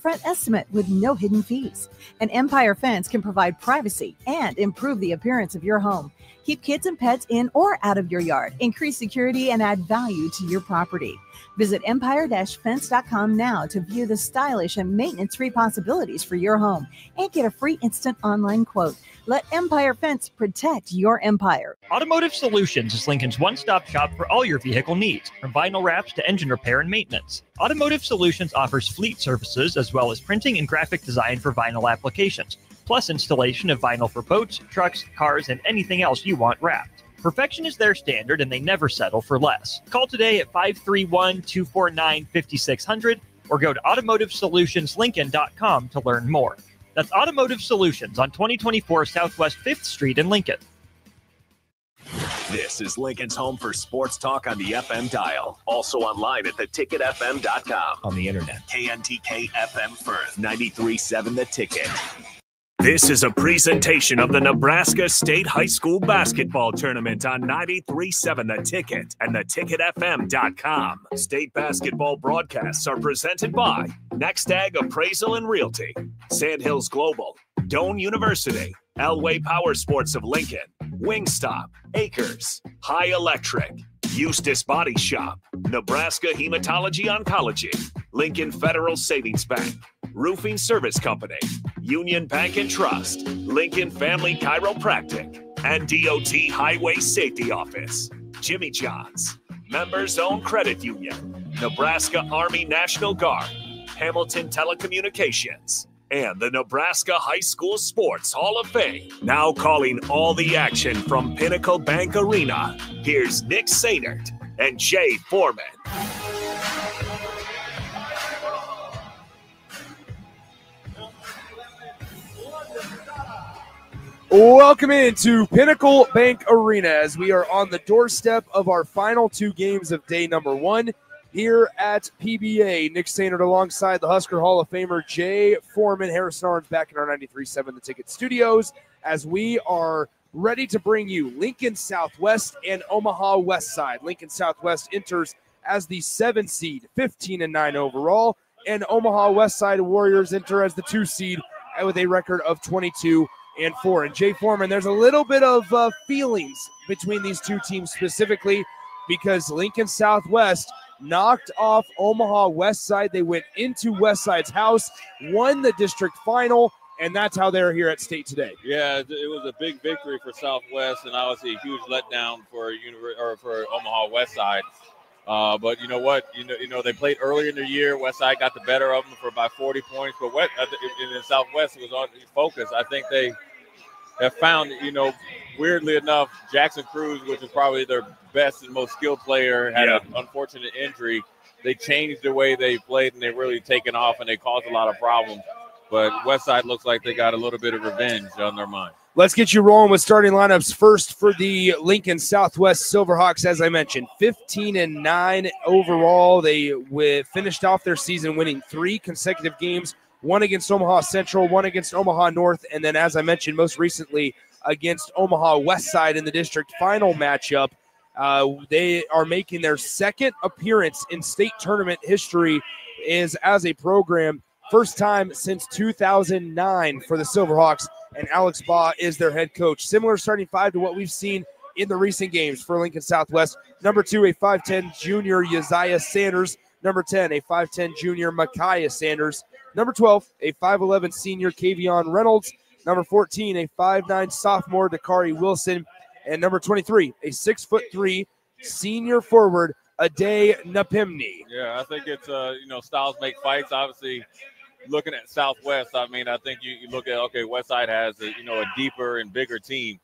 upfront estimate with no hidden fees. An Empire fence can provide privacy and improve the appearance of your home. Keep kids and pets in or out of your yard, increase security, and add value to your property. Visit empire-fence.com now to view the stylish and maintenance-free possibilities for your home and get a free instant online quote. Let Empire Fence protect your empire. Automotive Solutions is Lincoln's one-stop shop for all your vehicle needs, from vinyl wraps to engine repair and maintenance. Automotive Solutions offers fleet services as well as printing and graphic design for vinyl applications, plus installation of vinyl for boats, trucks, cars, and anything else you want wrapped. Perfection is their standard, and they never settle for less. Call today at 531-249-5600 or go to automotivesolutionslincoln.com to learn more. That's Automotive Solutions on 2024 Southwest 5th Street in Lincoln. This is Lincoln's home for sports talk on the FM dial. Also online at theticketfm.com. On the internet. KNTK FM Firth, 93.7 The Ticket. This is a presentation of the Nebraska State High School Basketball Tournament on 93.7 The Ticket and theticketfm.com. State basketball broadcasts are presented by NextAg Appraisal and Realty, Sandhills Global, Doane University, Elway Power Sports of Lincoln, Wingstop, Acres, High Electric, Eustis Body Shop, Nebraska Hematology Oncology, Lincoln Federal Savings Bank, Roofing Service Company, Union Bank and Trust, Lincoln Family Chiropractic, and DOT Highway Safety Office, Jimmy John's, Members Owned Credit Union, Nebraska Army National Guard, Hamilton Telecommunications, and the Nebraska High School Sports Hall of Fame. Now calling all the action from Pinnacle Bank Arena, here's Nick Sainert and Jay Foreman. Welcome into Pinnacle Bank Arena as we are on the doorstep of our final two games of day number one here at PBA. Nick Sainert alongside the Husker Hall of Famer Jay Foreman. Harrison Arns back in our 93.7 The Ticket studios as we are ready to bring you Lincoln Southwest and Omaha Westside. Lincoln Southwest enters as the 7 seed, 15-9 overall, and Omaha Westside Warriors enter as the 2 seed with a record of 22-4. And Jay Foreman, there's a little bit of feelings between these two teams specifically because Lincoln Southwest knocked off Omaha Westside. They went into Westside's house, won the district final, and that's how they're here at state today. Yeah, it was a big victory for Southwest, and obviously a huge letdown for Omaha Westside. But you know what? You know they played earlier in the year. Westside got the better of them for about 40 points. But in the Southwest, it was on focus. I think they have found, weirdly enough, Jackson Cruz, which is probably their best and most skilled player, had an unfortunate injury. They changed the way they played, and they've really taken off, and they caused a lot of problems. But Westside looks like they got a little bit of revenge on their mind. Let's get you rolling with starting lineups. First for the Lincoln Southwest Silverhawks, as I mentioned, 15-9 overall. They finished off their season winning 3 consecutive games, one against Omaha Central, one against Omaha North, and then, as I mentioned, most recently against Omaha Westside in the district final matchup. They are making their second appearance in state tournament history as a program. First time since 2009 for the Silverhawks, and Alex Baugh is their head coach. Similar starting 5 to what we've seen in the recent games for Lincoln Southwest. Number 2, a 5'10 junior, Uzziah Sanders. Number 10, a 5'10 junior, Micaiah Sanders. Number 12, a 5'11 senior, Kavion Reynolds. Number 14, a 5'9 sophomore, Dakari Wilson. And number 23, a 6'3 senior forward, Ade Napimni. Yeah, I think it's, styles make fights. Obviously, looking at Southwest, I think you look at, Westside has a deeper and bigger team.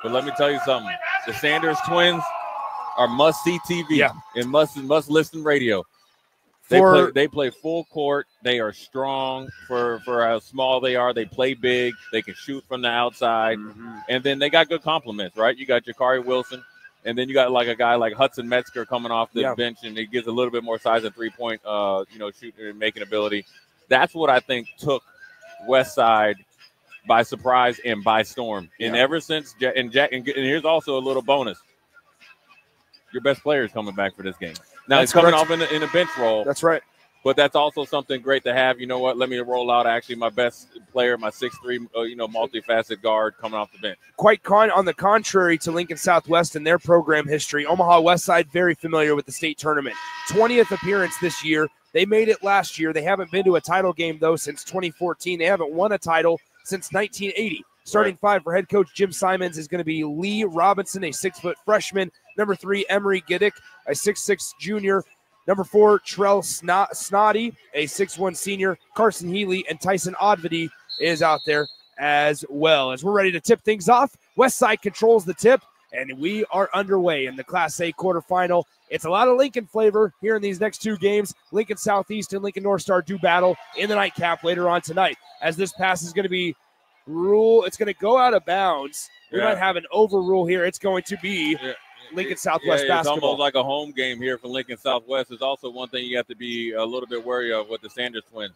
But let me tell you something. The Sanders twins are must-see TV and must-listen radio. They play full court. They are strong for how small they are. They play big. They can shoot from the outside. Mm-hmm. And then they got good compliments, right? You got Jakari Wilson, and then you got like a guy like Hudson Metzger coming off the bench, and he gives a little bit more size and three-point, shooting and making ability. That's what I think took Westside by surprise and by storm. And ever since and here's also a little bonus. Your best player is coming back for this game. Now, he's coming off in a bench role. That's right. But that's also something great to have. You know what? Let me roll out actually my best player, my 6'3", multifaceted guard coming off the bench. On the contrary to Lincoln Southwest and their program history, Omaha Westside very familiar with the state tournament. 20th appearance this year. They made it last year. They haven't been to a title game, though, since 2014. They haven't won a title since 1980. Starting five for head coach Jim Simons is going to be Lee Robinson, a 6-foot freshman. Number 3, Emery Giddick, a 6'6" junior. Number 4, Trell Snoddy, a 6'1" senior. Carson Healy and Tyson Odvedy is out there as well. As we're ready to tip things off, Westside controls the tip, and we are underway in the Class A quarterfinal. It's a lot of Lincoln flavor here in these next two games. Lincoln Southeast and Lincoln North Star do battle in the nightcap later on tonight. As this pass is going to be it's going to go out of bounds. We might have an overrule here. It's going to be Lincoln Southwest basketball. It's almost like a home game here for Lincoln Southwest. There's also one thing you have to be a little bit wary of with the Sanders twins.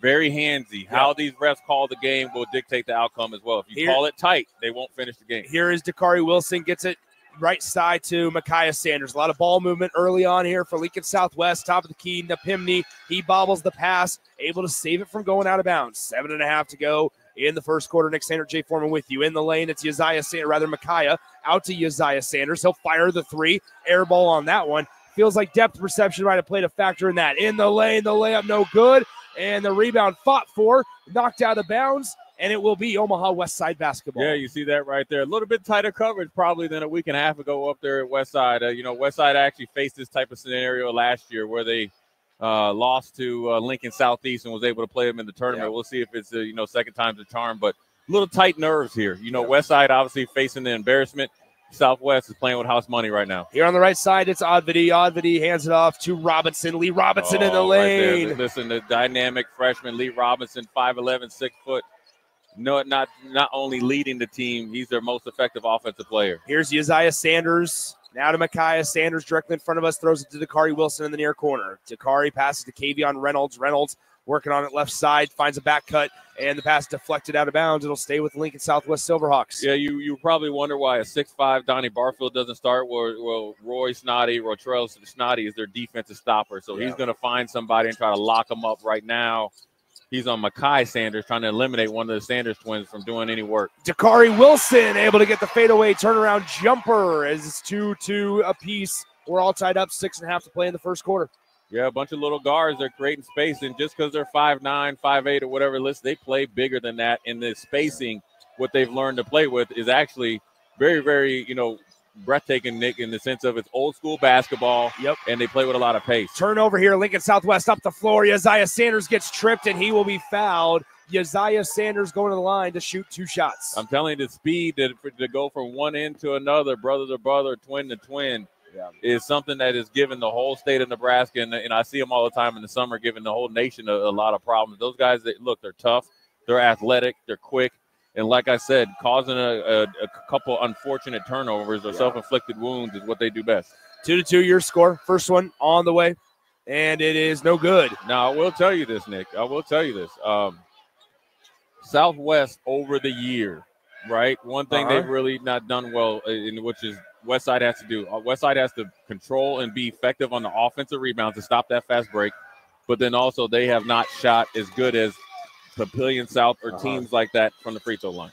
Very handsy. How these refs call the game will dictate the outcome as well. If you call it tight, they won't finish the game. Here is Dakari Wilson, gets it right side to Micaiah Sanders. A lot of ball movement early on here for Lincoln Southwest. Top of the key, Napimney. He bobbles the pass, able to save it from going out of bounds. 7.5 to go in the first quarter. Nick Sander, Jay Foreman with you. In the lane, it's Micaiah out to Uzziah Sanders. He'll fire the three. Air ball on that one. Feels like depth perception might have played a factor in that. In the lane, the layup no good. And the rebound fought for, knocked out of bounds, and it will be Omaha Westside basketball. Yeah, you see that right there. A little bit tighter coverage probably than a week and a half ago up there at Westside. Westside actually faced this type of scenario last year where they lost to Lincoln Southeast and was able to play them in the tournament. We'll see if it's second time's the charm, but a little tight nerves here. Westside obviously facing the embarrassment. Southwest is playing with house money right now. Here on the right side, it's Odvedy. Odvedy hands it off to Robinson. Lee Robinson in the lane. Right, listen, the dynamic freshman Lee Robinson, 5'11", 6 foot. No, not only leading the team, he's their most effective offensive player. Here's Uzziah Sanders. Now to Micaiah Sanders directly in front of us. Throws it to Dakari Wilson in the near corner. Dakari passes to Kavion Reynolds. Reynolds working on it left side. Finds a back cut. And the pass deflected out of bounds. It'll stay with Lincoln Southwest Silverhawks. Yeah, you probably wonder why a 6'5" Donnie Barfield doesn't start. Well, Roy Snoddy, Rotrell Snoddy is their defensive stopper. So he's going to find somebody and try to lock them up right now. He's on Micaiah Sanders, trying to eliminate one of the Sanders twins from doing any work. Dakari Wilson able to get the fadeaway turnaround jumper as it's 2-2 apiece. We're all tied up, 6.5 to play in the first quarter. Yeah, a bunch of little guards. They're creating space, and just because they're 5'9", 5'8", or whatever list, they play bigger than that. And the spacing, what they've learned to play with, is actually very, very, breathtaking, Nick, in the sense of it's old school basketball. Yep. And they play with a lot of pace. Turnover here, Lincoln Southwest up the floor. Uzziah Sanders gets tripped, and he will be fouled. Uzziah Sanders going to the line to shoot 2 shots. I'm telling you, the speed to go from one end to another, brother to brother, twin to twin, is something that is giving the whole state of Nebraska, and I see them all the time in the summer, giving the whole nation a lot of problems. Those guys, they're tough, they're athletic, they're quick, and like I said, causing a couple unfortunate turnovers or self-inflicted wounds is what they do best. 2-2 your score. First one on the way, and it is no good. Now, I will tell you this, Nick. Southwest over the year, right? One thing they've really not done well, which is Westside has to do. Westside has to control and be effective on the offensive rebounds to stop that fast break. But then also they have not shot as good as Papillion South or teams like that from the free throw line.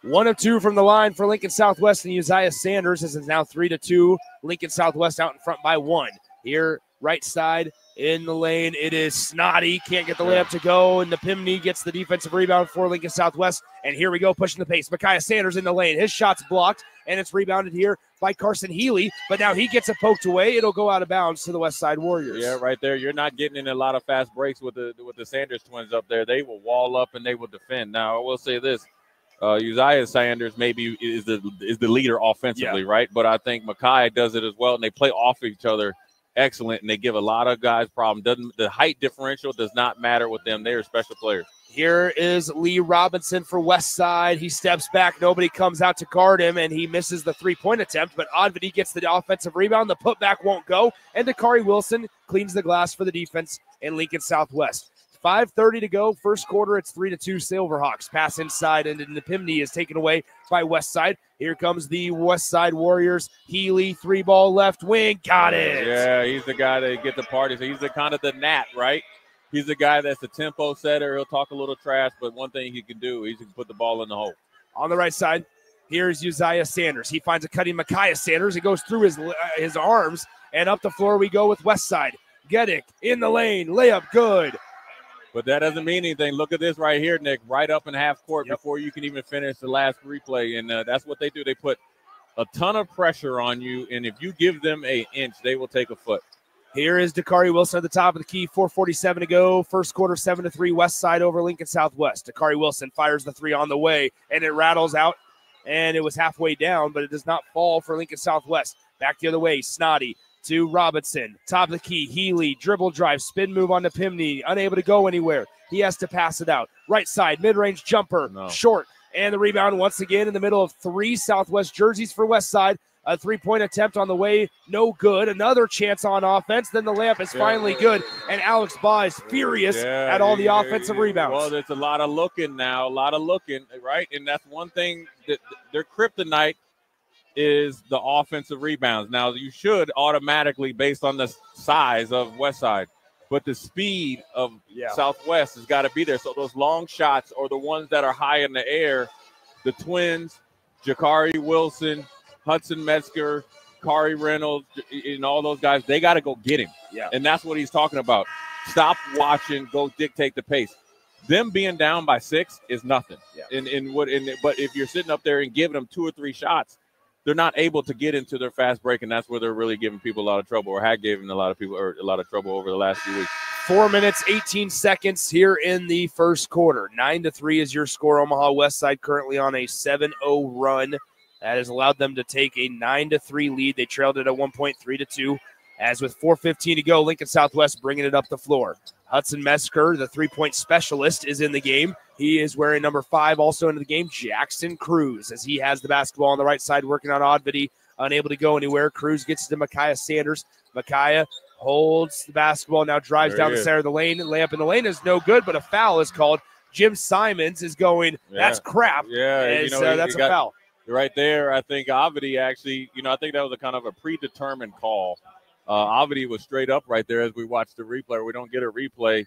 1 of 2 from the line for Lincoln Southwest and Uzziah Sanders. This is now 3-2. Lincoln Southwest out in front by 1. Here, right side in the lane. It is Snoddy. Can't get the layup to go. And Napimney gets the defensive rebound for Lincoln Southwest. And here we go, pushing the pace. Micaiah Sanders in the lane. His shot's blocked, and it's rebounded here by Carson Healy. But now he gets it poked away. It'll go out of bounds to the Westside Warriors. Yeah, right there. You're not getting in a lot of fast breaks with the Sanders twins up there. They will wall up and they will defend. Now, I will say this. Uzziah Sanders maybe is the leader offensively, right? But I think Micaiah does it as well, and they play off each other excellent, and they give a lot of guys problems. The height differential does not matter with them. They are special players. Here is Lee Robinson for Westside. He steps back. Nobody comes out to guard him, and he misses the three-point attempt. But Odvedy gets the offensive rebound. The putback won't go, and Dakari Wilson cleans the glass for the defense in Lincoln Southwest. 5:30 to go. First quarter, it's 3-2 Silverhawks. Pass inside, and Nepimni is taken away by Westside. Here comes the Westside Warriors. Healy, 3-ball left wing. Got it. Yeah, he's the guy that get the parties. He's the kind of the gnat, right? He's the guy that's the tempo setter. He'll talk a little trash, but one thing he can do, he can put the ball in the hole. On the right side, here's Uzziah Sanders. He finds a cutting Micaiah Sanders. It goes through his arms, and up the floor we go with Westside. Geddick in the lane. Layup good. But that doesn't mean anything. Look at this right here, Nick, right up in half court before you can even finish the last replay. And that's what they do. They put a ton of pressure on you, and if you give them an inch, they will take a foot. Here is Dakari Wilson at the top of the key. 4:47 to go. First quarter, 7-3 Westside over Lincoln Southwest. Dakari Wilson fires the three on the way, and it rattles out, and it was halfway down, but it does not fall for Lincoln Southwest. Back the other way, Snoddy to Robinson. Top of the key, Healy, dribble drive, spin move on to Pimney. Unable to go anywhere. He has to pass it out. Right side, mid-range jumper, short. And the rebound once again in the middle of three Southwest jerseys for Westside. A three-point attempt on the way, no good. Another chance on offense. Then the layup is finally good. And Alex Baugh is furious at all the offensive rebounds. Well, there's a lot of looking now, right? And that's one thing that their kryptonite is the offensive rebounds. Now, you should automatically, based on the size of Westside, but the speed of Southwest has got to be there. So those long shots or the ones that are high in the air, the twins, Jakari Wilson, Hudson Metzger, Kari Reynolds, and all those guys, they got to go get him. Yeah. And that's what he's talking about. Stop watching, go dictate the pace. Them being down by 6 is nothing. Yeah. But if you're sitting up there and giving them 2 or 3 shots, they're not able to get into their fast break, and that's where they're really giving people a lot of trouble, or had given a lot of trouble over the last few weeks. 4 minutes, 18 seconds here in the first quarter. 9-3 is your score. Omaha Westside currently on a 7-0 run. That has allowed them to take a 9-3 lead. They trailed it at one point, 3-2. As with 4:15 to go, Lincoln Southwest bringing it up the floor. Hudson Metzger, the three-point specialist, is in the game. He is wearing number 5 also into the game, Jackson Cruz, as he has the basketball on the right side working on Oddbody, unable to go anywhere. Cruz gets to Micaiah Sanders. Micaiah holds the basketball, now drives down the center of the lane. Layup in the lane is no good, but a foul is called. Jim Simons is going, that's crap. Yeah, that's a foul. Right there, I think Oddbody actually, I think that was a kind of a predetermined call. Oddbody was straight up right there as we watched the replay. We don't get a replay.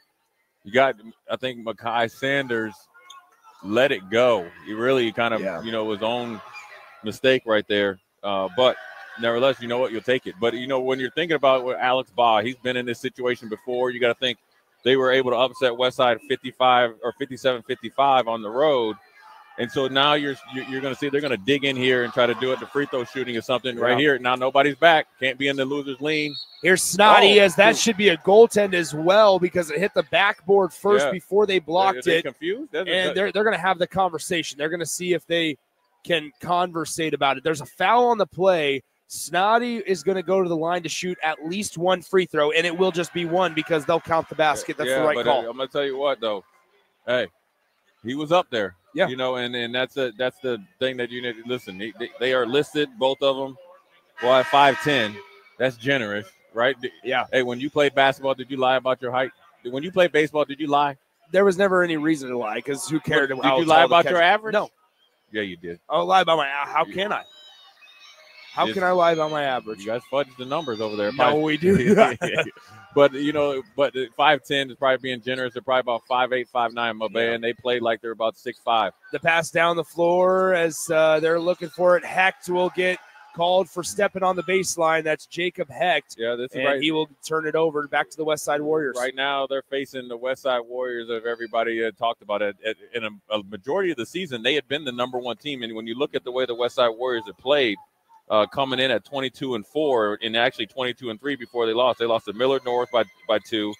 You got, I think, Micaiah Sanders let it go. He really kind of, his own mistake right there. But nevertheless, you know what? You'll take it. But, when you're thinking about what Alex Baugh, he's been in this situation before. You got to think they were able to upset Westside 55 or 57-55 on the road. And so now you're going to see they're going to dig in here and try to do it. The free throw shooting or something right here. Now nobody's back. Can't be in the loser's lean. Here's Snoddy, as that should be a goaltend as well because it hit the backboard first before they blocked it. Confused? And they're going to have the conversation. They're going to see if they can conversate about it. There's a foul on the play. Snoddy is going to go to the line to shoot at least one free throw, and it will just be one because they'll count the basket. That's the right call. I'm going to tell you what, though. Hey, he was up there. Yeah. And that's the thing that you need to listen. They are listed, both of them, at 5'10". That's generous, right? Yeah. Hey, when you played basketball, did you lie about your height? When you played baseball, did you lie? There was never any reason to lie because who cared? Did you lie about your average? No. Yeah, you did. I'll lie about how can I? How can I lie about my average? You guys fudged the numbers over there. No, we do. But 5'10" is probably being generous. They're probably about 5'8", 5'9", my man. They played like they're about 6'5". The pass down the floor as they're looking for it. Hecht will get called for stepping on the baseline. That's Jacob Hecht. Yeah, this is right. He will turn it over back to the Westside Warriors. Right now, they're facing the Westside Warriors of everybody talked about it. In a majority of the season, they had been the number 1 team. And when you look at the way the Westside Warriors have played, coming in at 22-4 and actually 22-3 before they lost. They lost to Millard North by 2,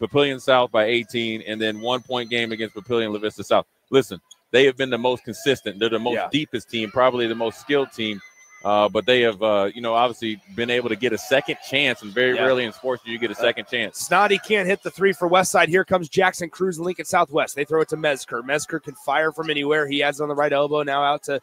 Papillion South by 18, and then 1-point game against Papillion La Vista South. Listen, they have been the most consistent. They're the most deepest team, probably the most skilled team. But they have, obviously been able to get a second chance, and very rarely in sports do you get a second chance. Snoddy can't hit the 3 for Westside. Here comes Jackson Cruz and Lincoln Southwest. They throw it to Mezker. Mezker can fire from anywhere. He has it on the right elbow, now out to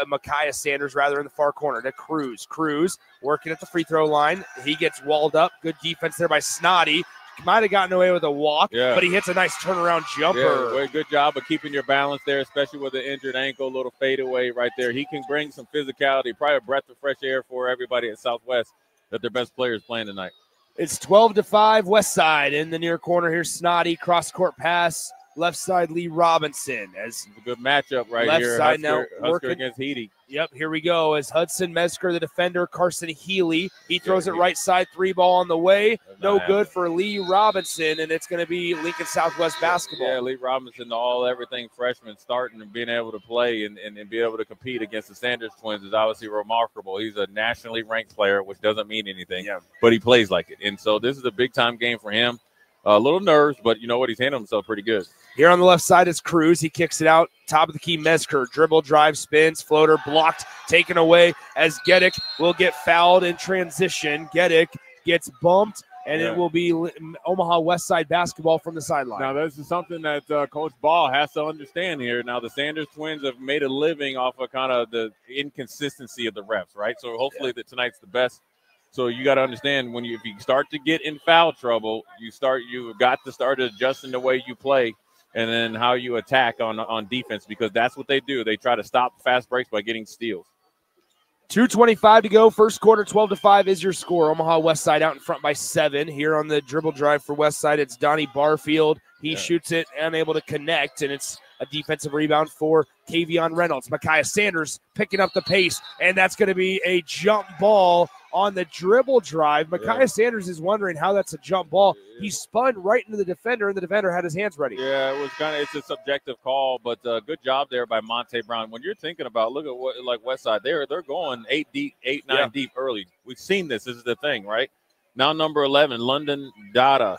Micaiah Sanders in the far corner to Cruz. Cruz working at the free throw line. He gets walled up. Good defense there by Snoddy. might have gotten away with a walk, Yeah. but he hits a nice turnaround jumper. Yeah, very good job of keeping your balance there, especially with the injured ankle, a little fadeaway right there. He can bring some physicality, probably a breath of fresh air for everybody at Southwest that their best player is playing tonight. It's 12-5 Westside in the near corner. Here's Snotty, cross-court pass. Left side, Lee Robinson. As It's a good matchup right left here. side Husker now working against Heedy. Yep, here we go. As Hudson Mesker, the defender, Carson Healy. He throws it right side, 3 ball on the way. No good for Lee Robinson, and it's going to be Lincoln Southwest basketball. Yeah, Lee Robinson, everything freshman, starting and being able to play and be able to compete against the Sanders twins is obviously remarkable. He's a nationally ranked player, which doesn't mean anything, but he plays like it. And so this is a big-time game for him. A little nerves, but you know what? He's handling himself pretty good. Here on the left side is Cruz. He kicks it out. Top of the key, Mesker. Dribble, drive, spins, floater, blocked, taken away as Geddick will get fouled in transition. Geddick gets bumped, and it will be Omaha Westside basketball from the sideline. Now, this is something that Coach Ball has to understand here. Now, the Sanders twins have made a living off of kind of the inconsistency of the refs, right? So hopefully that tonight's the best. So you got to understand if you start to get in foul trouble, you've got to start adjusting the way you play and then how you attack on defense, because that's what they do. They try to stop fast breaks by getting steals. 2:25 to go. First quarter, 12-5 is your score. Omaha Westside out in front by 7. Here on the dribble drive for Westside, it's Donnie Barfield. He shoots it, unable to connect, and it's a defensive rebound for Kavion Reynolds. Micaiah Sanders picking up the pace, and that's going to be a jump ball on the dribble drive. Micaiah Sanders is wondering how that's a jump ball. He spun right into the defender, and the defender had his hands ready. Yeah, it was it's a subjective call, but good job there by Monte Brown. When you're thinking about, look at what like Westside, they're going 8 deep, 8-9 deep early. We've seen this. This is the thing, right? Now number 11, London Dundada,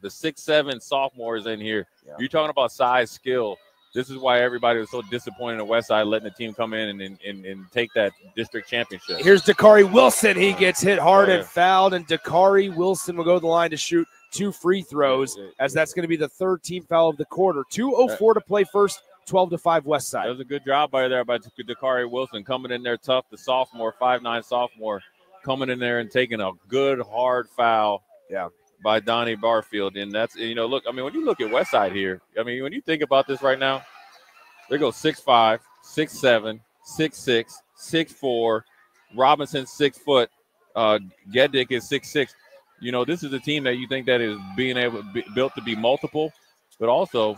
the 6'7" sophomore is in here. Yeah. You're talking about size, skill. This is why everybody was so disappointed at Westside letting the team come in and take that district championship. Here's Dakari Wilson. He gets hit hard and fouled, and Dakari Wilson will go to the line to shoot 2 free throws, as that's going to be the 3rd team foul of the quarter. 2:04 to play first, 12-5 Westside. That was a good job by Dakari Wilson coming in there tough, the sophomore, 5'9" sophomore, coming in there and taking a good hard foul. Yeah. By Donnie Barfield. And that's, look, when you look at Westside here, when you think about this right now, they go 6'5", 6'7", 6'6", 6'4", Robinson 6 foot, Geddick is 6'6". This is a team that you think that is built to be multiple, but also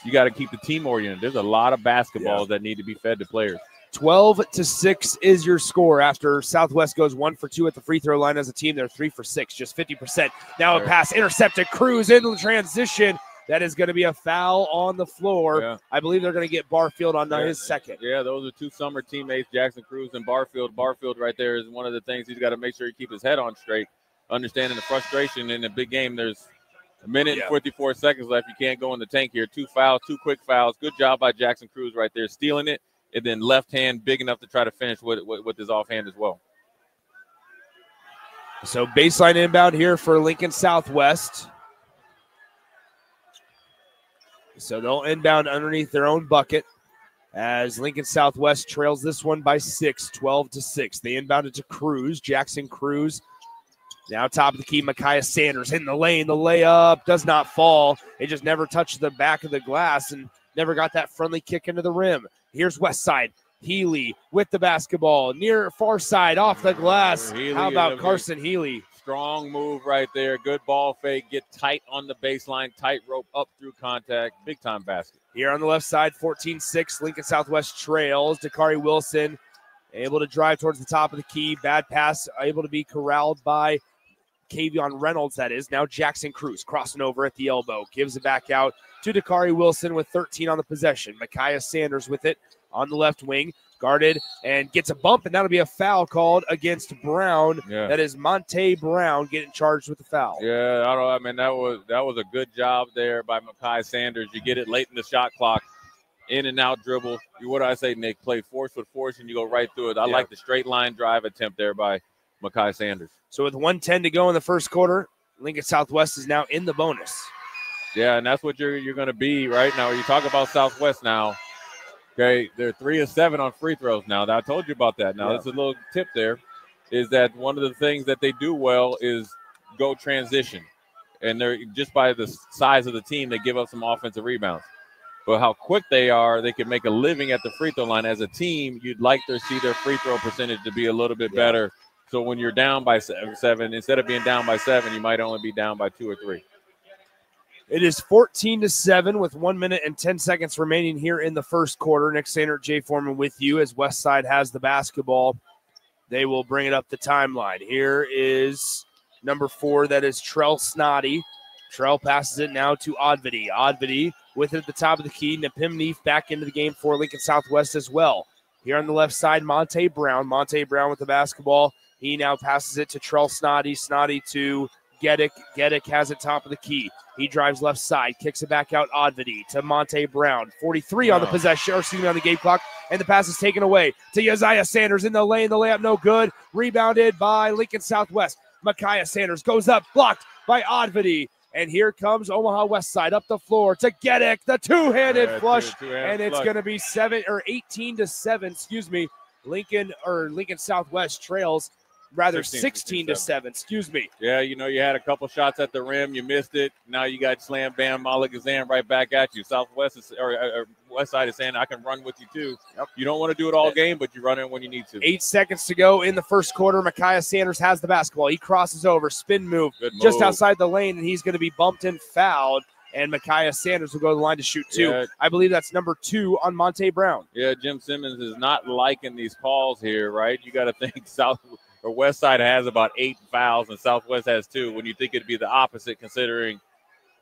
you got to keep the team oriented. There's a lot of basketballs that need to be fed to players. 12-6 is your score after Southwest goes 1 for 2 at the free throw line as a team. They're 3 for 6, just 50%. Now a pass intercepted. Cruz into the transition. That is going to be a foul on the floor. Yeah. I believe they're going to get Barfield on his second. Yeah, those are 2 summer teammates, Jackson Cruz and Barfield. Barfield right there is one of the things he's got to make sure he keep his head on straight, understanding the frustration in a big game. There's a minute and 54 seconds left. You can't go in the tank here. 2 fouls, 2 quick fouls. Good job by Jackson Cruz right there, stealing it. And then left hand big enough to try to finish with his offhand as well. So baseline inbound here for Lincoln Southwest. So they'll inbound underneath their own bucket as Lincoln Southwest trails this one by 6, 12-6. They inbounded to Cruz, Jackson Cruz. Now top of the key, Micaiah Sanders in the lane. The layup does not fall. It just never touched the back of the glass and never got that friendly kick into the rim. Here's Westside. Healy with the basketball near far side off the glass. How about Carson Healy? Strong move right there. Good ball fake. Get tight on the baseline. Tight rope up through contact. Big time basket. Here on the left side, 14-6. Lincoln Southwest trails. Dakari Wilson able to drive towards the top of the key. Bad pass. Able to be corralled by Kavion Reynolds, that is. Now Jackson Cruz crossing over at the elbow. Gives it back out to Dakari Wilson with 13 on the possession. Micaiah Sanders with it on the left wing. Guarded and gets a bump, and that'll be a foul called against Brown. Yeah. That is Monte Brown getting charged with the foul. Yeah, that was a good job there by Micaiah Sanders. You get it late in the shot clock. In and out dribble. What do I say, Nick? Play force with force, and you go right through it. I like the straight line drive attempt there by Micaiah Sanders. So with 1:10 to go in the first quarter, Lincoln Southwest is now in the bonus. Yeah, and that's what you're going to be right now. You talk about Southwest now. Okay, they're 3 of 7 on free throws now. I told you about that. Now, that's a little tip there, is that one of the things that they do well is go transition. And they're just by the size of the team, they give up some offensive rebounds. But how quick they are, they can make a living at the free throw line. As a team, you'd like to see their free throw percentage to be a little bit better. So when you're down by 7, instead of being down by 7, you might only be down by 2 or 3. It is 14-7 with 1 minute and 10 seconds remaining here in the first quarter. Nick Sainer, Jay Foreman with you as Westside has the basketball. They will bring it up the timeline. Here is number 4, that is Trell Snoddy. Trell passes it now to Odvity. Odvity with it at the top of the key. Nepimneef back into the game for Lincoln Southwest as well. Here on the left side, Monte Brown. Monte Brown with the basketball. He now passes it to Trell Snoddy. Snoddy to Geddick. Geddick has it top of the key. He drives left side, kicks it back out Odvity to Monte Brown. 43 on the possession, or excuse me, on the game clock, and the pass is taken away to Uzziah Sanders in the lane. The layup no good. Rebounded by Lincoln Southwest. Micaiah Sanders goes up, blocked by Odvity. And here comes Omaha Westside up the floor to Geddick, the two-handed flush, and it's going to be 18-7. Excuse me, Lincoln Southwest trails. Rather 16-7. Excuse me. Yeah, you had a couple shots at the rim, you missed it. Now you got slam bam Malagazan right back at you. Southwest is, or Westside is saying I can run with you too. Yep. You don't want to do it all game, but you run it when you need to. 8 seconds to go in the first quarter. Micaiah Sanders has the basketball. He crosses over, spin move just outside the lane, and he's going to be bumped and fouled. And Micaiah Sanders will go to the line to shoot 2. Yeah. I believe that's number 2 on Monte Brown. Yeah, Jim Simmons is not liking these calls here, right? You got to think Westside has about 8 fouls and Southwest has 2. When you think it'd be the opposite, considering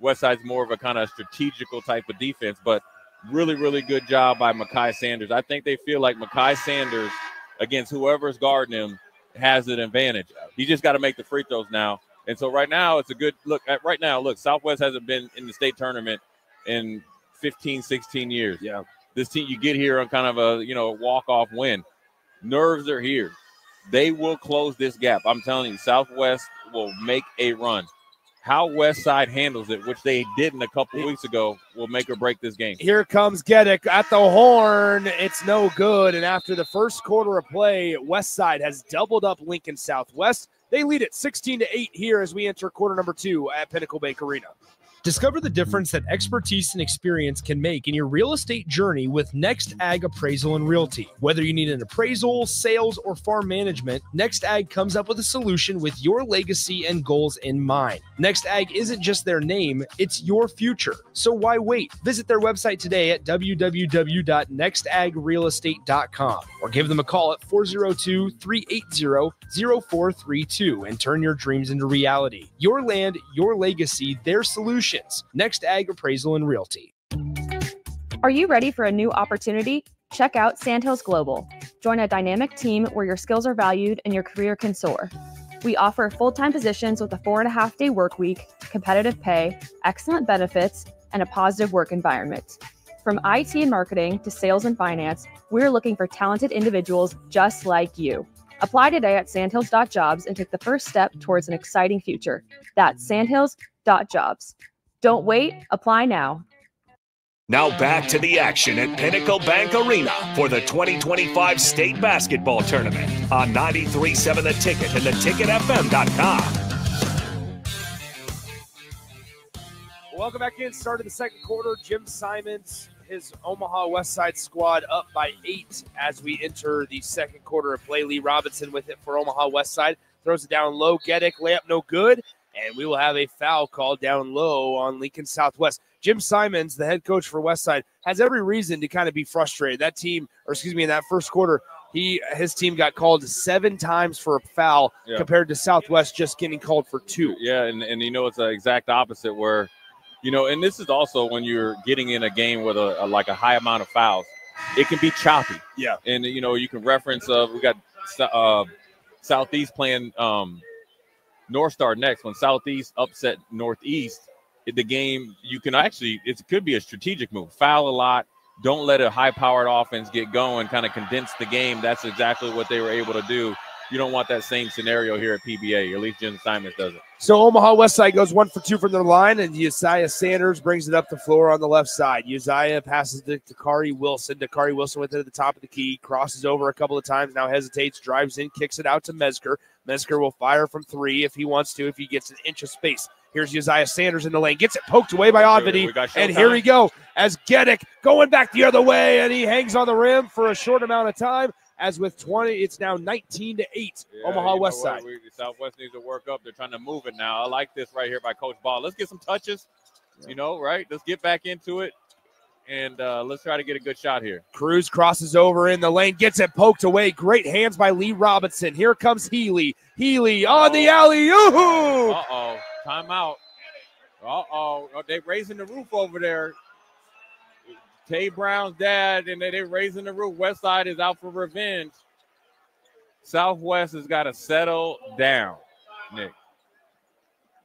Westside's more of a kind of strategical type of defense. But really, really good job by Micaiah Sanders. I think they feel like Micaiah Sanders, against whoever's guarding him, has an advantage. He just got to make the free throws now. And so right now, it's a good look. Right now, look, Southwest hasn't been in the state tournament in 15, 16 years. Yeah. This team, you get here on kind of a walk-off win. Nerves are here. They will close this gap. I'm telling you, Southwest will make a run. How Westside handles it, which they didn't a couple weeks ago, will make or break this game. Here comes Geddick at the horn. It's no good. And after the first quarter of play, Westside has doubled up Lincoln Southwest. They lead it 16-8 here as we enter quarter number 2 at Pinnacle Bank Arena. Discover the difference that expertise and experience can make in your real estate journey with Next Ag Appraisal and Realty. Whether you need an appraisal, sales, or farm management, Next Ag comes up with a solution with your legacy and goals in mind. Next Ag isn't just their name, it's your future. So why wait? Visit their website today at www.nextagrealestate.com or give them a call at 402-380-0432 and turn your dreams into reality. Your land, your legacy, their solution. Next Ag Appraisal and Realty. Are you ready for a new opportunity? Check out Sandhills Global. Join a dynamic team where your skills are valued and your career can soar. We offer full-time positions with a 4.5-day work week, competitive pay, excellent benefits, and a positive work environment. From IT and marketing to sales and finance, we're looking for talented individuals just like you. Apply today at sandhills.jobs and take the first step towards an exciting future. That's sandhills.jobs. Don't wait, apply now. Now back to the action at Pinnacle Bank Arena for the 2025 State Basketball Tournament on 93.7 The Ticket and theticketfm.com. Welcome back in. Start of the second quarter. Jim Simons, his Omaha Westside squad up by 8 as we enter the second quarter of play. Lee Robinson with it for Omaha Westside. Throws it down low. Geddick, layup no good. And we will have a foul called down low on Lincoln Southwest. Jim Simons, the head coach for Westside, has every reason to kind of be frustrated. That team, in that first quarter, his team got called 7 times for a foul compared to Southwest just getting called for 2. Yeah, and it's the exact opposite where, and this is also when you're getting in a game with a high amount of fouls, it can be choppy. Yeah. And, you can reference, we got Southeast playing North Star next. When Southeast upset Northeast, the game, you can actually, it could be a strategic move. Foul a lot. Don't let a high-powered offense get going, kind of condense the game. That's exactly what they were able to do. You don't want that same scenario here at PBA. At least Jim Simons does it. So Omaha Westside goes 1 for 2 from their line, and Uzziah Sanders brings it up the floor on the left side. Uzziah passes to Dakari Wilson. Dakari Wilson with it at the top of the key, crosses over a couple of times, now hesitates, drives in, kicks it out to Mezger. Mesker will fire from 3 if he wants to, if he gets an inch of space. Here's Uzziah Sanders in the lane. Gets it poked away by Odvedy. And here we go as Gedek going back the other way, and he hangs on the rim for a short amount of time. As with 20, it's now 19-8, Omaha Westside. Southwest needs to work up. They're trying to move it now. I like this right here by Coach Ball. Let's get some touches, right? Let's get back into it, and let's try to get a good shot here. Cruz crosses over in the lane, gets it poked away. Great hands by Lee Robinson. Here comes Healy. Healy on the alley-oop. Uh-oh. Timeout. Uh-oh. They're raising the roof over there. Tay Brown's dad, and they're raising the roof. Westside is out for revenge. Southwest has got to settle down, Nick,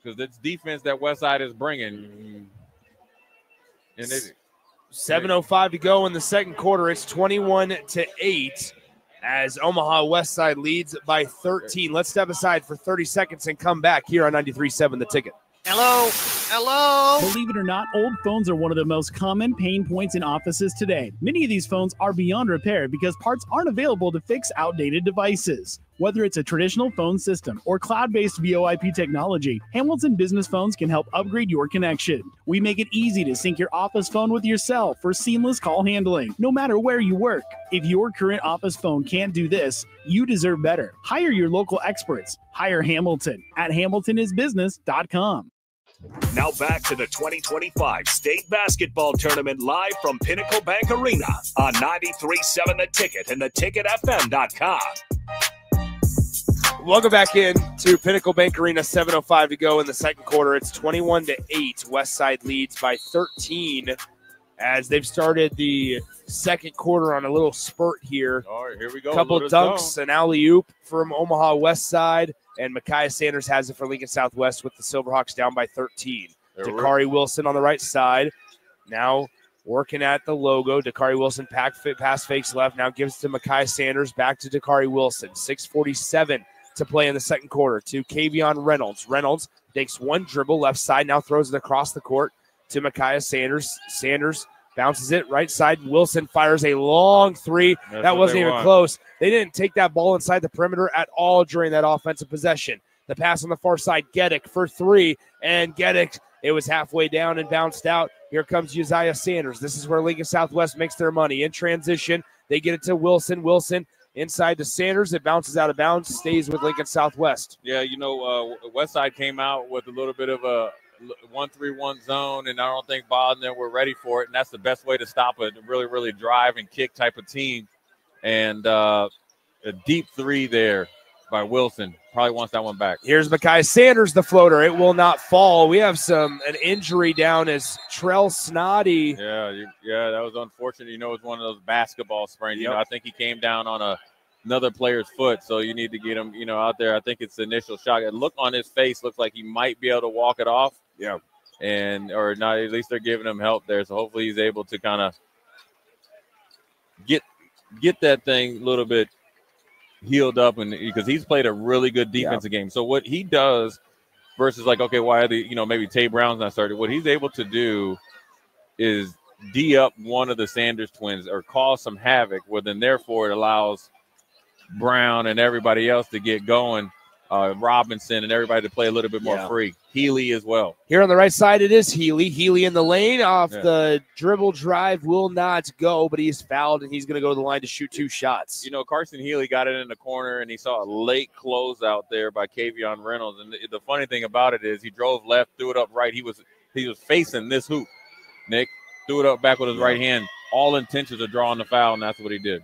because it's defense that Westside is bringing. And 7:05 to go in the second quarter. It's 21-8 as Omaha Westside leads by 13. Let's step aside for 30 seconds and come back here on 93.7 The Ticket. Hello. Believe it or not, old phones are one of the most common pain points in offices today. Many of these phones are beyond repair because parts aren't available to fix outdated devices. Whether it's a traditional phone system or cloud-based VoIP technology, Hamilton Business Phones can help upgrade your connection. We make it easy to sync your office phone with your cell for seamless call handling, no matter where you work. If your current office phone can't do this, you deserve better. Hire your local experts. Hire Hamilton at hamiltonisbusiness.com. Now back to the 2025 State Basketball Tournament live from Pinnacle Bank Arena on 93.7 The Ticket and theticketfm.com. Welcome back in to Pinnacle Bank Arena. 7:05 to go in the second quarter. It's 21-8. Westside leads by 13 as they've started the second quarter on a little spurt here. All right, here we go. Couple dunks, an alley-oop from Omaha Westside, and Micaiah Sanders has it for Lincoln Southwest with the Silverhawks down by 13. Dakari Wilson on the right side. Now working at the logo. Dakari Wilson pass fakes left. Now gives to Micaiah Sanders. Back to Dakari Wilson. 6:47 to play in the second quarter to Kavion Reynolds. Reynolds takes one dribble left side. Now throws it across the court to Micaiah Sanders. Sanders bounces it right side. Wilson fires a long three. That wasn't even close. They didn't take that ball inside the perimeter at all during that offensive possession. The pass on the far side, Gedek for 3. And Gedek, it was halfway down and bounced out. Here comes Uzziah Sanders. This is where Lincoln Southwest makes their money. In transition, they get it to Wilson. Wilson inside to Sanders. It bounces out of bounds, stays with Lincoln Southwest. Yeah, Westside came out with a little bit of a 1-3-1 zone, and I don't think Bodden were ready for it, and that's the best way to stop a really, really drive and kick type of team. And a deep 3 there by Wilson. Probably wants that one back. Here's Micaiah Sanders, the floater. It will not fall. We have an injury down as Trell Snoddy. Yeah, that was unfortunate. It was one of those basketball sprains. Yep. I think he came down on another player's foot, so you need to get him, out there. I think it's the initial shock. The look on his face looks like he might be able to walk it off. Yeah. Or not, at least they're giving him help there, so hopefully he's able to kind of get that thing a little bit healed up, and because he's played a really good defensive game. So what he does versus why are maybe Tay Brown's not started, what he's able to do is D up one of the Sanders twins or cause some havoc, then therefore it allows Brown and everybody else to get going, Robinson and everybody to play a little bit more free. Healy as well. Here on the right side, it is Healy. Healy in the lane off the dribble drive will not go, but he's fouled, and he's going to go to the line to shoot 2 shots. Carson Healy got it in the corner, and he saw a late closeout there by Kavion Reynolds. And the funny thing about it is he drove left, threw it up right. He was facing this hoop, Nick. Threw it up back with his right hand. All intentions of drawing the foul, and that's what he did.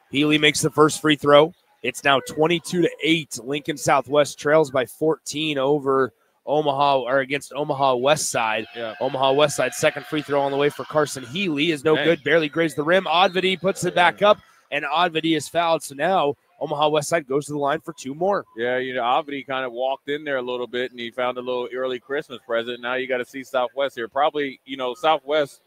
Healy makes the first free throw. It's now 22-8. Lincoln Southwest trails by 14 over against Omaha Westside. Yeah. Omaha Westside second free throw on the way for Carson Healy is no good. Barely grazed the rim. Odvedy puts it back up, and Odvedy is fouled. So now Omaha Westside goes to the line for 2 more. Yeah, Odvedy kind of walked in there a little bit, and he found a little early Christmas present. Now you got to see Southwest here. Probably, Southwest,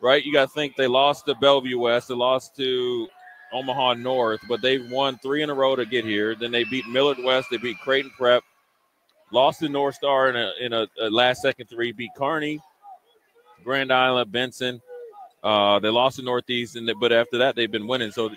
right? You got to think they lost to Bellevue West. They lost to Omaha North, but they've won 3 in a row to get here. Then they beat Millard West. They beat Creighton Prep. Lost to North Star in a last-second 3. Beat Kearney, Grand Island, Benson. They lost to Northeast, but after that, they've been winning. So,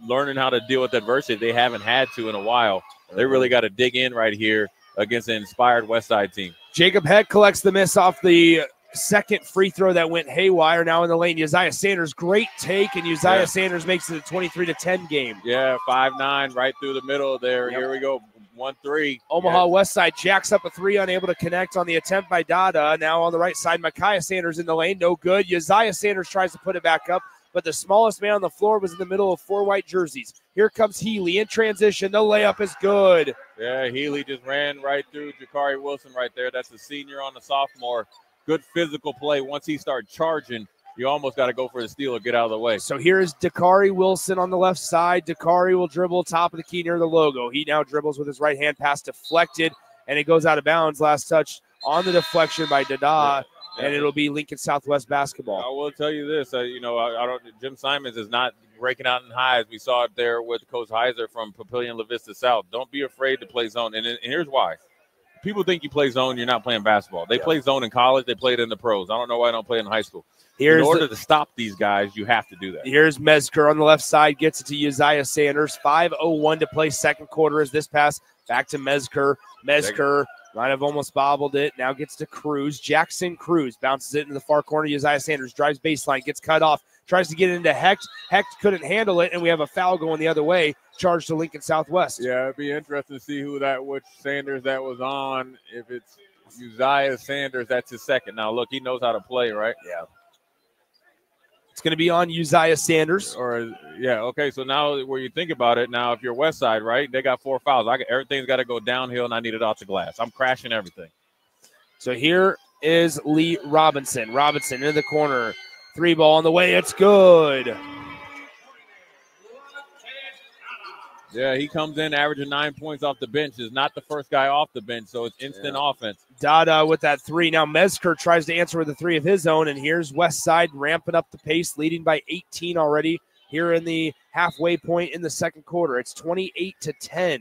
learning how to deal with adversity, they haven't had to in a while. They really got to dig in right here against an inspired Westside team. Jacob Heck collects the miss off the second free throw that went haywire. Now in the lane, Uzziah Sanders, great take, and Uzziah Sanders makes it a 23-10 game. Yeah, 5'9", right through the middle there. Here we go, 1-3. Omaha Westside jacks up a three, unable to connect on the attempt by Dada. Now on the right side, Micaiah Sanders in the lane, no good. Uzziah Sanders tries to put it back up, but the smallest man on the floor was in the middle of 4 white jerseys. Here comes Healy in transition. The layup is good. Yeah, Healy just ran right through Jakari Wilson right there. That's a senior on the sophomore. Good physical play. Once he started charging, you almost got to go for the steal or get out of the way. So here is Dakari Wilson on the left side. Dakari will dribble top of the key near the logo. He now dribbles with his right hand, pass deflected, and it goes out of bounds. Last touch on the deflection by Dada, and it'll be Lincoln Southwest basketball. I will tell you this, I don't. Jim Simons is not breaking out in highs. We saw it there with Coach Heiser from Papillion La Vista South. Don't be afraid to play zone, and here's why. People think you play zone, you're not playing basketball. They play zone in college. They play it in the pros. I don't know why they don't play it in high school. In order to stop these guys, you have to do that. Here's Mezger on the left side, gets it to Uzziah Sanders. 5:01 to play second quarter as this pass back to Mezger. Mezger might have almost bobbled it. Now gets to Cruz. Jackson Cruz bounces it into the far corner. Uzziah Sanders drives baseline, gets cut off, tries to get it into Hecht. Hecht couldn't handle it, and we have a foul going the other way. Charge to Lincoln Southwest. Yeah, it'd be interesting to see which Sanders that was on. If it's Uzziah Sanders, that's his second. Now, look, he knows how to play, right? Yeah. It's going to be on Uzziah Sanders. Okay, so now where you think about it, now if you're Westside, right, they got 4 fouls. Everything's got to go downhill, and I need it off the glass. I'm crashing everything. So here is Lee Robinson. Robinson in the corner. 3 ball on the way. It's good. Yeah, he comes in averaging 9 points off the bench. Is not the first guy off the bench, so it's instant offense. Dada with that 3. Now Mezger tries to answer with a 3 of his own, and here's Westside ramping up the pace, leading by 18 already here in the halfway point in the second quarter. It's 28-10.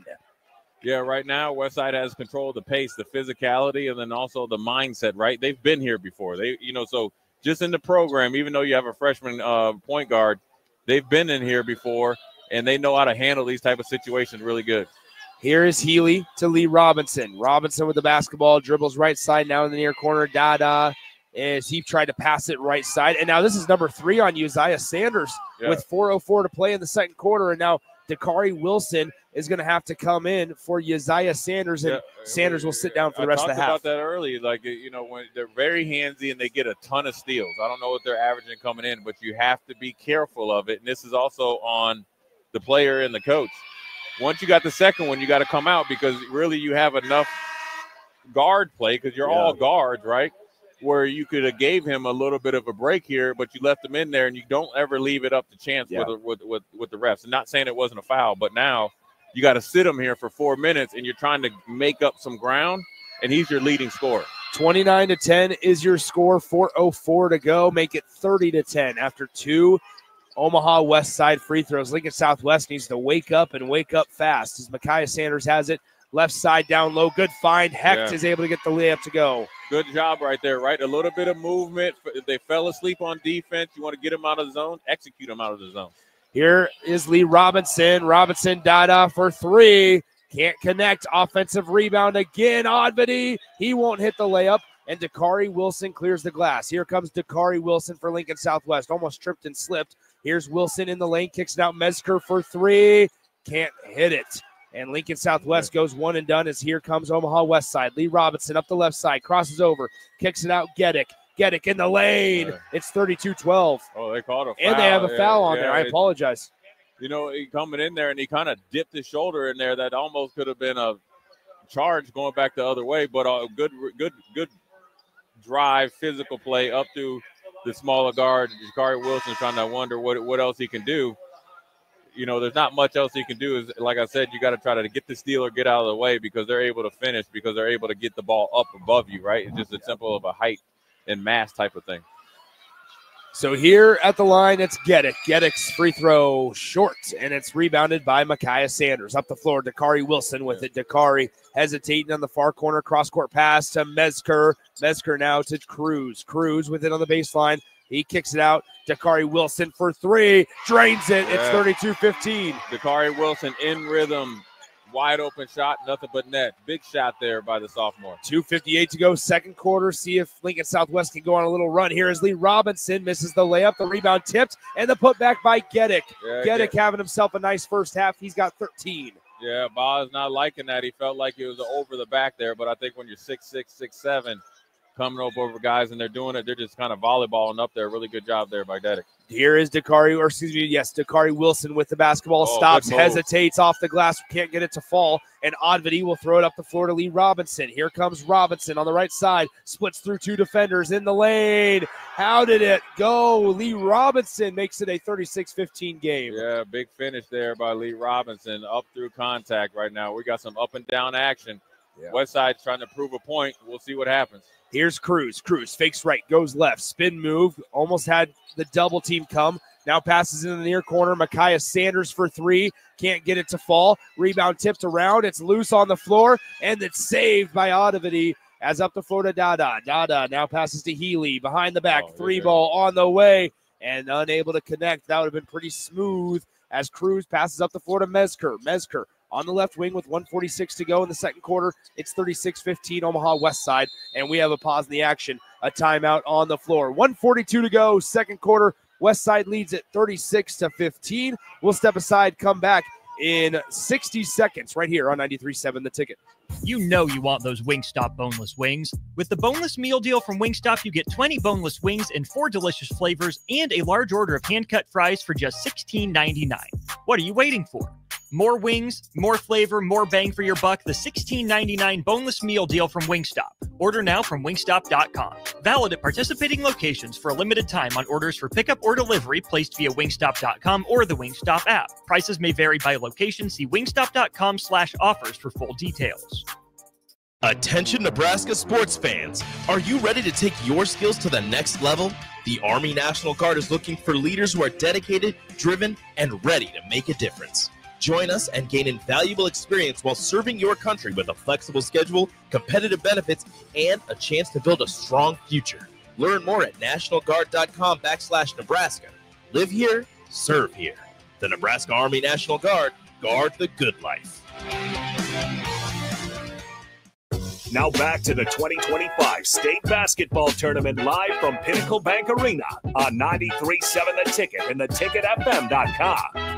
Yeah, right now Westside has control of the pace, the physicality, and then also the mindset, right? They've been here before. So just in the program, even though you have a freshman point guard, they've been in here before, and they know how to handle these type of situations really good. Here is Healy to Lee Robinson. Robinson with the basketball, dribbles right side now in the near corner. Dada as he tried to pass it right side. And now this is number 3 on Uzziah Sanders with 4:04 to play in the second quarter. And now Dakari Wilson is going to have to come in for Uzziah Sanders, and Sanders will sit down for the rest of the half. I talked about that early. When they're very handsy and they get a ton of steals. I don't know what they're averaging coming in, but you have to be careful of it. And this is also on the player and the coach. Once you got the second one, you got to come out because really you have enough guard play because you're all guards, right? Where you could have gave him a little bit of a break here, but you left him in there, and you don't ever leave it up to chance with the refs. I'm not saying it wasn't a foul, but now you got to sit him here for 4 minutes, and you're trying to make up some ground, and he's your leading scorer. 29-10 is your score. 4:04 to go. Make it 30-10 after 2 Omaha Westside free throws. Lincoln Southwest needs to wake up and wake up fast as Micaiah Sanders has it. Left side down low. Good find. Hecht is able to get the layup to go. Good job right there, right? A little bit of movement. If they fell asleep on defense, you want to get them out of the zone, execute them out of the zone. Here is Lee Robinson. Robinson, Dada for 3. Can't connect. Offensive rebound again. Oddbody. He won't hit the layup. And Dakari Wilson clears the glass. Here comes Dakari Wilson for Lincoln Southwest. Almost tripped and slipped. Here's Wilson in the lane. Kicks it out. Mezger for 3. Can't hit it. And Lincoln Southwest goes one and done as here comes Omaha Westside. Lee Robinson up the left side. Crosses over. Kicks it out. Geddick in the lane. It's 32-12. Oh, they called a foul. And they have a foul on there. I apologize. He coming in there, and he kind of dipped his shoulder in there. That almost could have been a charge going back the other way. But a good drive, physical play up to the smaller guard. Jakari Wilson's trying to wonder what else he can do. There's not much else he can do. Is like I said, you got to try to get the steal or get out of the way because they're able to finish because they're able to get the ball up above you, right? It's just a simple of a height and mass type of thing. So here at the line, it's Geddick. Geddick's free throw short, and it's rebounded by Micaiah Sanders. Up the floor, Dakari Wilson with it. Dakari hesitating on the far corner. Cross-court pass to Mezger. Mezger now to Cruz. Cruz with it on the baseline. He kicks it out. Dakari Wilson for three. Drains it. It's 32-15. Dakari Wilson in rhythm. Wide open shot, nothing but net. Big shot there by the sophomore. 2:58 to go, second quarter. See if Lincoln Southwest can go on a little run. Here is Lee Robinson. Misses the layup. The rebound tipped. And the putback by Geddick. Geddick having himself a nice first half. He's got 13. Yeah, Boz not liking that. He felt like it was over the back there. But I think when you're 6'6", 6'7", coming up over guys and they're doing it, they're just kind of volleyballing up there. Really good job there by Geddick. Here is Dakari Wilson with the basketball. Stops, hesitates off the glass, can't get it to fall, and Odvity will throw it up the floor to Lee Robinson. Here comes Robinson on the right side, splits through two defenders in the lane. How did it go? Lee Robinson makes it a 36-15 game. Yeah, big finish there by Lee Robinson, up through contact right now. We got some up and down action. Yeah. Westside's trying to prove a point. We'll see what happens. Here's Cruz. Cruz fakes right, goes left, spin move. Almost had the double team come. Now passes in the near corner. Micaiah Sanders for three. Can't get it to fall. Rebound tipped around. It's loose on the floor, and it's saved by Odivity as up the floor to Dada. Dada now passes to Healy. Behind the back, three ball on the way, and unable to connect. That would have been pretty smooth as Cruz passes up the floor to Mezker. Mezker on the left wing with 1:46 to go in the second quarter. It's 36-15 Omaha Westside, and we have a pause in the action, a timeout on the floor. 1:42 to go, second quarter. Westside leads at 36-15. We'll step aside, come back in 60 seconds right here on 93.7 The Ticket. You know you want those Wingstop boneless wings. With the boneless meal deal from Wingstop, you get 20 boneless wings in 4 delicious flavors and a large order of hand-cut fries for just $16.99. What are you waiting for? More wings, more flavor, more bang for your buck. The $16.99 boneless meal deal from Wingstop. Order now from wingstop.com. Valid at participating locations for a limited time on orders for pickup or delivery placed via wingstop.com or the Wingstop app. Prices may vary by location. See wingstop.com/offers for full details. Attention Nebraska sports fans. Are you ready to take your skills to the next level? The Army National Guard is looking for leaders who are dedicated, driven, and ready to make a difference. Join us and gain invaluable experience while serving your country with a flexible schedule, competitive benefits, and a chance to build a strong future. Learn more at nationalguard.com/Nebraska. Live here, serve here. The Nebraska Army National Guard, guard the good life. Now back to the 2025 State Basketball Tournament live from Pinnacle Bank Arena on 93.7 The Ticket and theticketfm.com.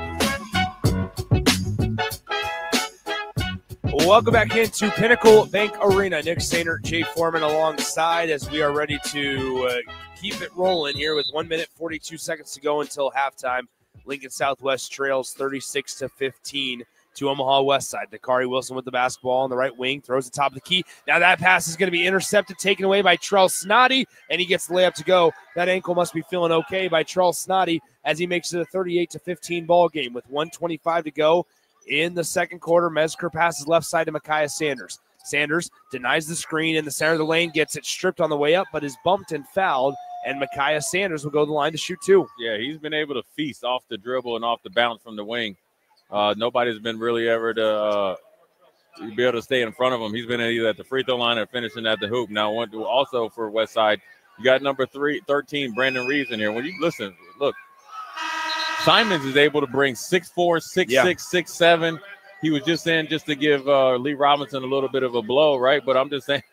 Welcome back into Pinnacle Bank Arena. Nick Sainert, Jay Foreman alongside as we are ready to keep it rolling here with 1 minute, 42 seconds to go until halftime. Lincoln Southwest trails 36-15 to Omaha Westside. Dakari Wilson with the basketball on the right wing, throws the top of the key. Now that pass is going to be intercepted, taken away by Trell Snoddy, and he gets the layup to go. That ankle must be feeling okay by Trell Snoddy as he makes it a 38-15 ball game with 1:25 to go. In the second quarter, Mezker passes left side to Micaiah Sanders. Sanders denies the screen in the center of the lane, gets it stripped on the way up, but is bumped and fouled, and Micaiah Sanders will go to the line to shoot two. Yeah, he's been able to feast off the dribble and off the bounce from the wing. Nobody's been really ever to be able to stay in front of him. He's been either at the free throw line or finishing at the hoop. Now, also for Westside, you got number 13, Brandon Reeves in here. When you listen, look, Simons is able to bring 6'4", 6'6", 6'7". He was just in just to give Lee Robinson a little bit of a blow, right? But I'm just saying,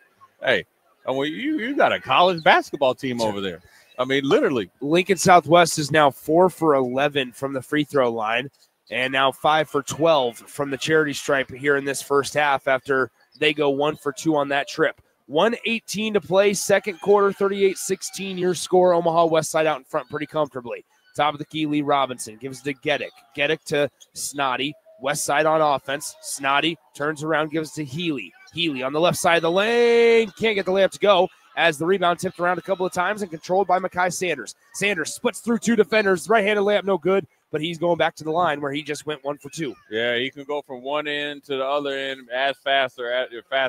hey, you got a college basketball team over there. I mean, literally. Lincoln Southwest is now 4 for 11 from the free throw line and now 5 for 12 from the charity stripe here in this first half after they go 1 for 2 on that trip. 1:18 to play, second quarter, 38-16 your score. Omaha Westside out in front pretty comfortably. Top of the key, Lee Robinson gives it to Geddick. Geddick to Snoddy. Westside on offense. Snoddy turns around, gives it to Healy. Healy on the left side of the lane. Can't get the layup to go as the rebound tipped around a couple of times and controlled by Micaiah Sanders. Sanders splits through two defenders. Right-handed layup, no good, but he's going back to the line where he just went 1 for 2. Yeah, he can go from one end to the other end faster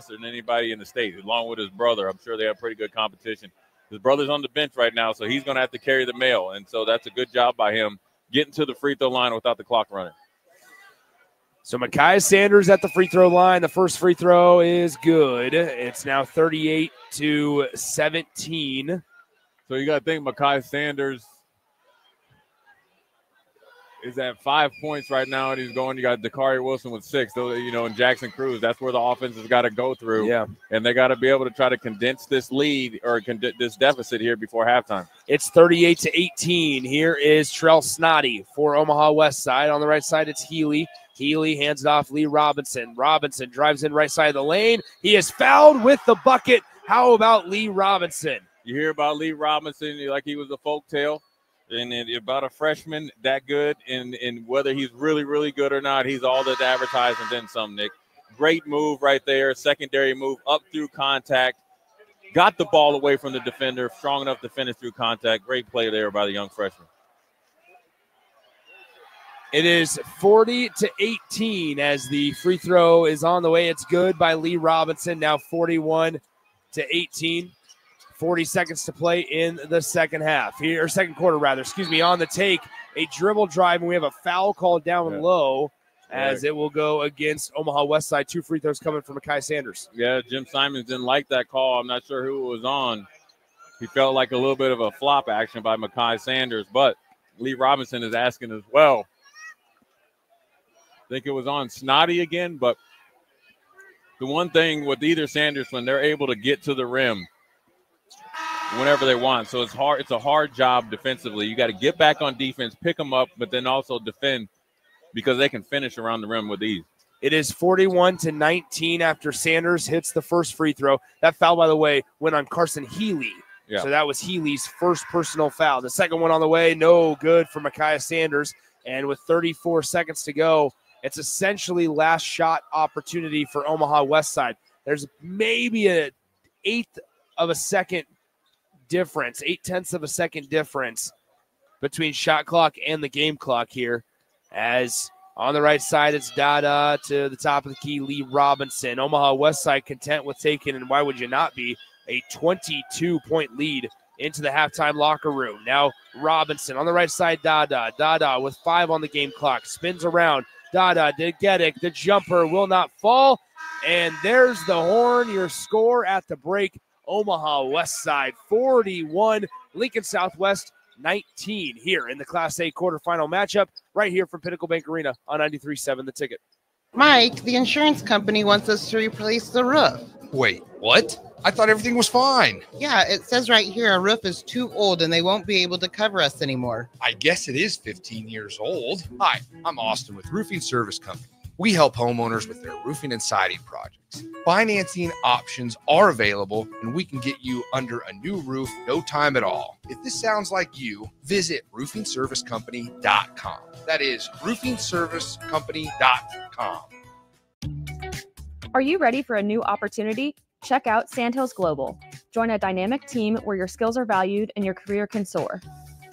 than anybody in the state, along with his brother. I'm sure they have pretty good competition. His brother's on the bench right now, so he's going to have to carry the mail. And so that's a good job by him getting to the free throw line without the clock running. So Micaiah Sanders at the free throw line. The first free throw is good. It's now 38-17. So you got to think Micaiah Sanders is at 5 points right now, and he's going. You got Dakari Wilson with 6. Those, and Jackson Cruz. That's where the offense has got to go through. Yeah, and they got to be able to try to condense this lead or this deficit here before halftime. It's 38-18. Here is Trell Snoddy for Omaha Westside. On the right side, it's Healy. Healy hands it off Lee Robinson. Robinson drives in right side of the lane. He is fouled with the bucket. How about Lee Robinson? You hear about Lee Robinson like he was a folktale. And about a freshman that good, and whether he's really, really good or not, he's all that's advertised and then some, Nick. Great move right there, secondary move up through contact. Got the ball away from the defender, strong enough to finish through contact. Great play there by the young freshman. It is 40-18 as the free throw is on the way. It's good by Lee Robinson, now 41-18. 40 seconds to play in the second quarter, on the take, a dribble drive, and we have a foul called down low as it will go against Omaha Westside. 2 free throws coming from Mekhi Sanders. Yeah, Jim Simons didn't like that call. I'm not sure who it was on. He felt like a little bit of a flop action by Mekhi Sanders, but Lee Robinson is asking as well. I think it was on Snoddy again, but the one thing with either Sanders, when they're able to get to the rim whenever they want. So it's hard. It's a hard job defensively. You got to get back on defense, pick them up, but then also defend because they can finish around the rim with ease. It is 41-19 after Sanders hits the first free throw. That foul, by the way, went on Carson Healy. Yeah. So that was Healy's first personal foul. The second one on the way, no good for Mekhi Sanders. And with 34 seconds to go, it's essentially last shot opportunity for Omaha Westside. There's maybe an 0.8 of a second difference between shot clock and the game clock here. As on the right side, it's Dada to the top of the key, Lee Robinson. Omaha Westside content with taking, and why would you not be, a 22-point lead into the halftime locker room. Now Robinson on the right side, Dada. Dada with 5 on the game clock. Spins around. Dada did get it. The jumper will not fall. And there's the horn. Your score at the break. Omaha Westside 41, Lincoln Southwest 19 here in the Class A quarterfinal matchup right here from Pinnacle Bank Arena on 93.7 The Ticket. Mike, the insurance company wants us to replace the roof. Wait, what? I thought everything was fine. Yeah, it says right here our roof is too old and they won't be able to cover us anymore. I guess it is 15 years old. Hi, I'm Austin with Roofing Service Company. We help homeowners with their roofing and siding projects. Financing options are available, and we can get you under a new roof no time at all. If this sounds like you, visit roofingservicecompany.com. That is roofingservicecompany.com. Are you ready for a new opportunity? Check out Sandhills Global. Join a dynamic team where your skills are valued and your career can soar.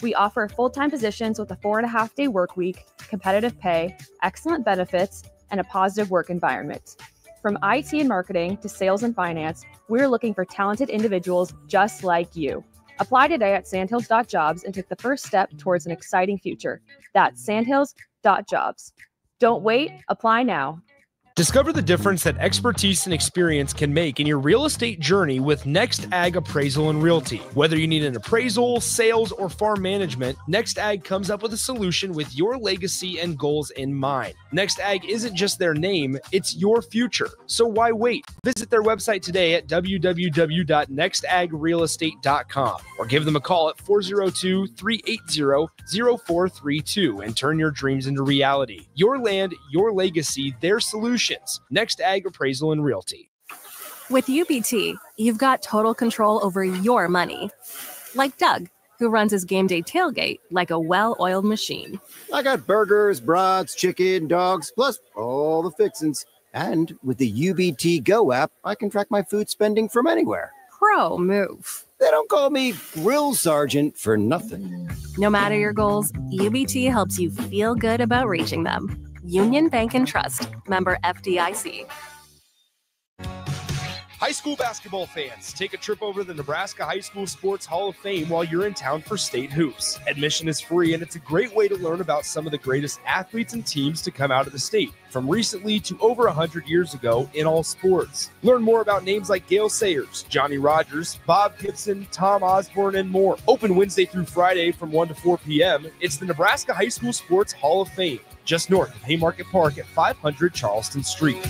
We offer full-time positions with a 4.5-day work week, competitive pay, excellent benefits, and a positive work environment. From IT and marketing to sales and finance, we're looking for talented individuals just like you. Apply today at sandhills.jobs and take the first step towards an exciting future. That's sandhills.jobs. Don't wait, apply now. Discover the difference that expertise and experience can make in your real estate journey with Next Ag Appraisal and Realty. Whether you need an appraisal, sales, or farm management, Next Ag comes up with a solution with your legacy and goals in mind. Next Ag isn't just their name, it's your future. So why wait? Visit their website today at www.nextagrealestate.com or give them a call at 402-380-0432 and turn your dreams into reality. Your land, your legacy, their solutions. Next Ag Appraisal and Realty. With UBT, you've got total control over your money. Like Doug, who runs his game day tailgate like a well-oiled machine. I got burgers, brats, chicken, dogs, plus all the fixins. And with the UBT Go app, I can track my food spending from anywhere. Pro move. They don't call me Grill Sergeant for nothing. No matter your goals, UBT helps you feel good about reaching them. Union Bank and Trust. Member FDIC. High school basketball fans, take a trip over to the Nebraska High School Sports Hall of Fame while you're in town for state hoops. Admission is free, and it's a great way to learn about some of the greatest athletes and teams to come out of the state, from recently to over 100 years ago in all sports. Learn more about names like Gale Sayers, Johnny Rogers, Bob Gibson, Tom Osborne, and more. Open Wednesday through Friday from 1 to 4 p.m. It's the Nebraska High School Sports Hall of Fame, just north of Haymarket Park at 500 Charleston Street.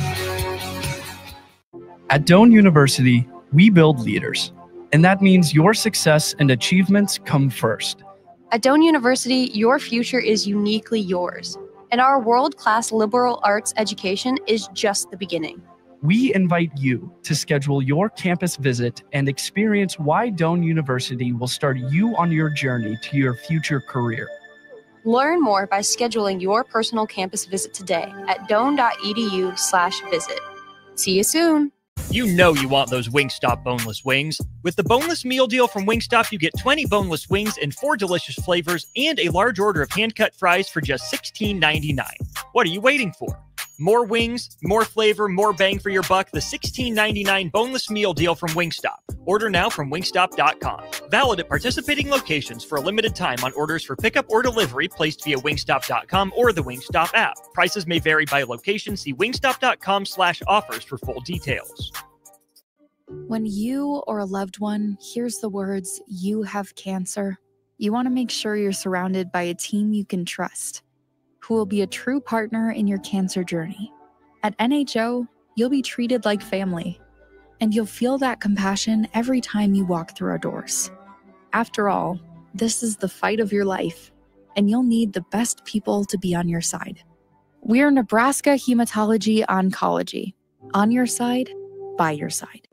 At Doane University, we build leaders, and that means your success and achievements come first. At Doane University, your future is uniquely yours, and our world-class liberal arts education is just the beginning. We invite you to schedule your campus visit and experience why Doane University will start you on your journey to your future career. Learn more by scheduling your personal campus visit today at doane.edu/visit. See you soon. You know you want those Wingstop boneless wings. With the boneless meal deal from Wingstop, you get 20 boneless wings in 4 delicious flavors and a large order of hand-cut fries for just $16.99. What are you waiting for? More wings, more flavor, more bang for your buck. The $16.99 boneless meal deal from Wingstop. Order now from wingstop.com. Valid at participating locations for a limited time on orders for pickup or delivery placed via wingstop.com or the Wingstop app. Prices may vary by location. See wingstop.com/offers for full details. When you or a loved one hears the words, "You have cancer," you want to make sure you're surrounded by a team you can trust, who will be a true partner in your cancer journey. At NHO, you'll be treated like family, and you'll feel that compassion every time you walk through our doors. After all, this is the fight of your life, and you'll need the best people to be on your side. We're Nebraska Hematology Oncology. On your side, by your side.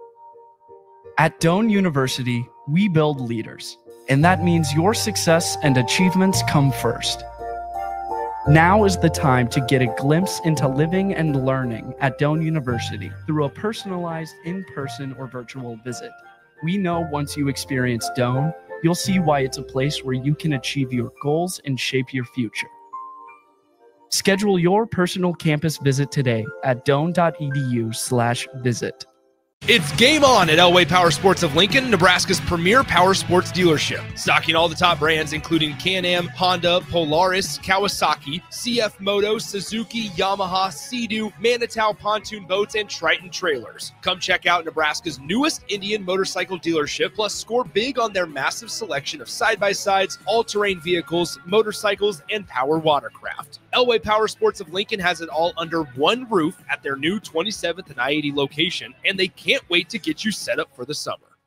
At Doane University, we build leaders, and that means your success and achievements come first. Now is the time to get a glimpse into living and learning at Doane University through a personalized in-person or virtual visit. We know once you experience Doane, you'll see why it's a place where you can achieve your goals and shape your future. Schedule your personal campus visit today at doane.edu/visit. It's game on at Elway Power Sports of Lincoln, Nebraska's premier power sports dealership. Stocking all the top brands, including Can-Am, Honda, Polaris, Kawasaki, CF Moto, Suzuki, Yamaha, Sea-Doo, Manitow Pontoon Boats, and Triton Trailers. Come check out Nebraska's newest Indian motorcycle dealership, plus score big on their massive selection of side-by-sides, all-terrain vehicles, motorcycles, and power watercraft. Elway Power Sports of Lincoln has it all under one roof at their new 27th and I-80 location, and they can't wait to get you set up for the summer.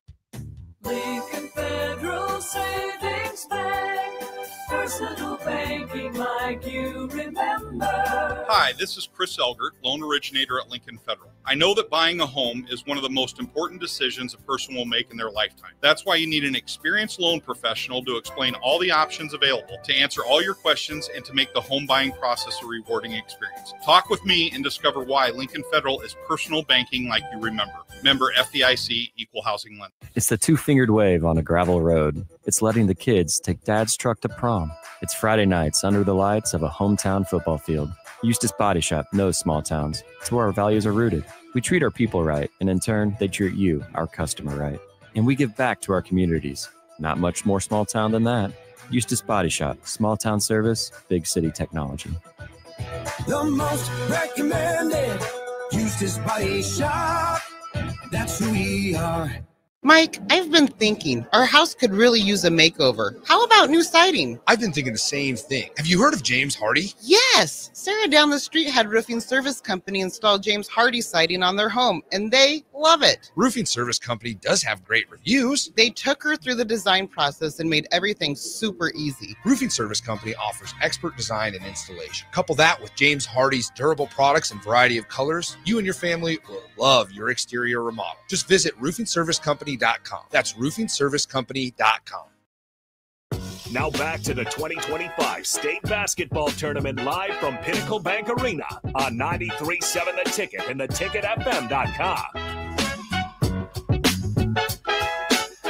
Lincoln Federal Savings Bank, personal banking like you remember. Hi, this is Chris Elgert, loan originator at Lincoln Federal. I know that buying a home is one of the most important decisions a person will make in their lifetime. That's why you need an experienced loan professional to explain all the options available, to answer all your questions, and to make the home buying process a rewarding experience. Talk with me and discover why Lincoln Federal is personal banking like you remember. Member FDIC, Equal Housing Lender. It's the two-fingered wave on a gravel road. It's letting the kids take dad's truck to prom. It's Friday nights under the lights of a hometown football field. Eustace Body Shop knows small towns. It's where our values are rooted. We treat our people right, and in turn, they treat you, our customer, right. And we give back to our communities. Not much more small town than that. Eustace Body Shop, small town service, big city technology. The most recommended Eustace Body Shop. That's who we are. Mike, I've been thinking our house could really use a makeover. How about new siding? I've been thinking the same thing. Have you heard of James Hardy? Yes. Sarah down the street had Roofing Service Company install James Hardy siding on their home, and they love it. Roofing Service Company does have great reviews. They took her through the design process and made everything super easy. Roofing Service Company offers expert design and installation. Couple that with James Hardy's durable products and variety of colors, you and your family will love your exterior remodel. Just visit roofingservicecompany.com. That's roofingservicecompany.com. Now back to the 2025 State Basketball Tournament live from Pinnacle Bank Arena on 93.7 The Ticket and theticketfm.com.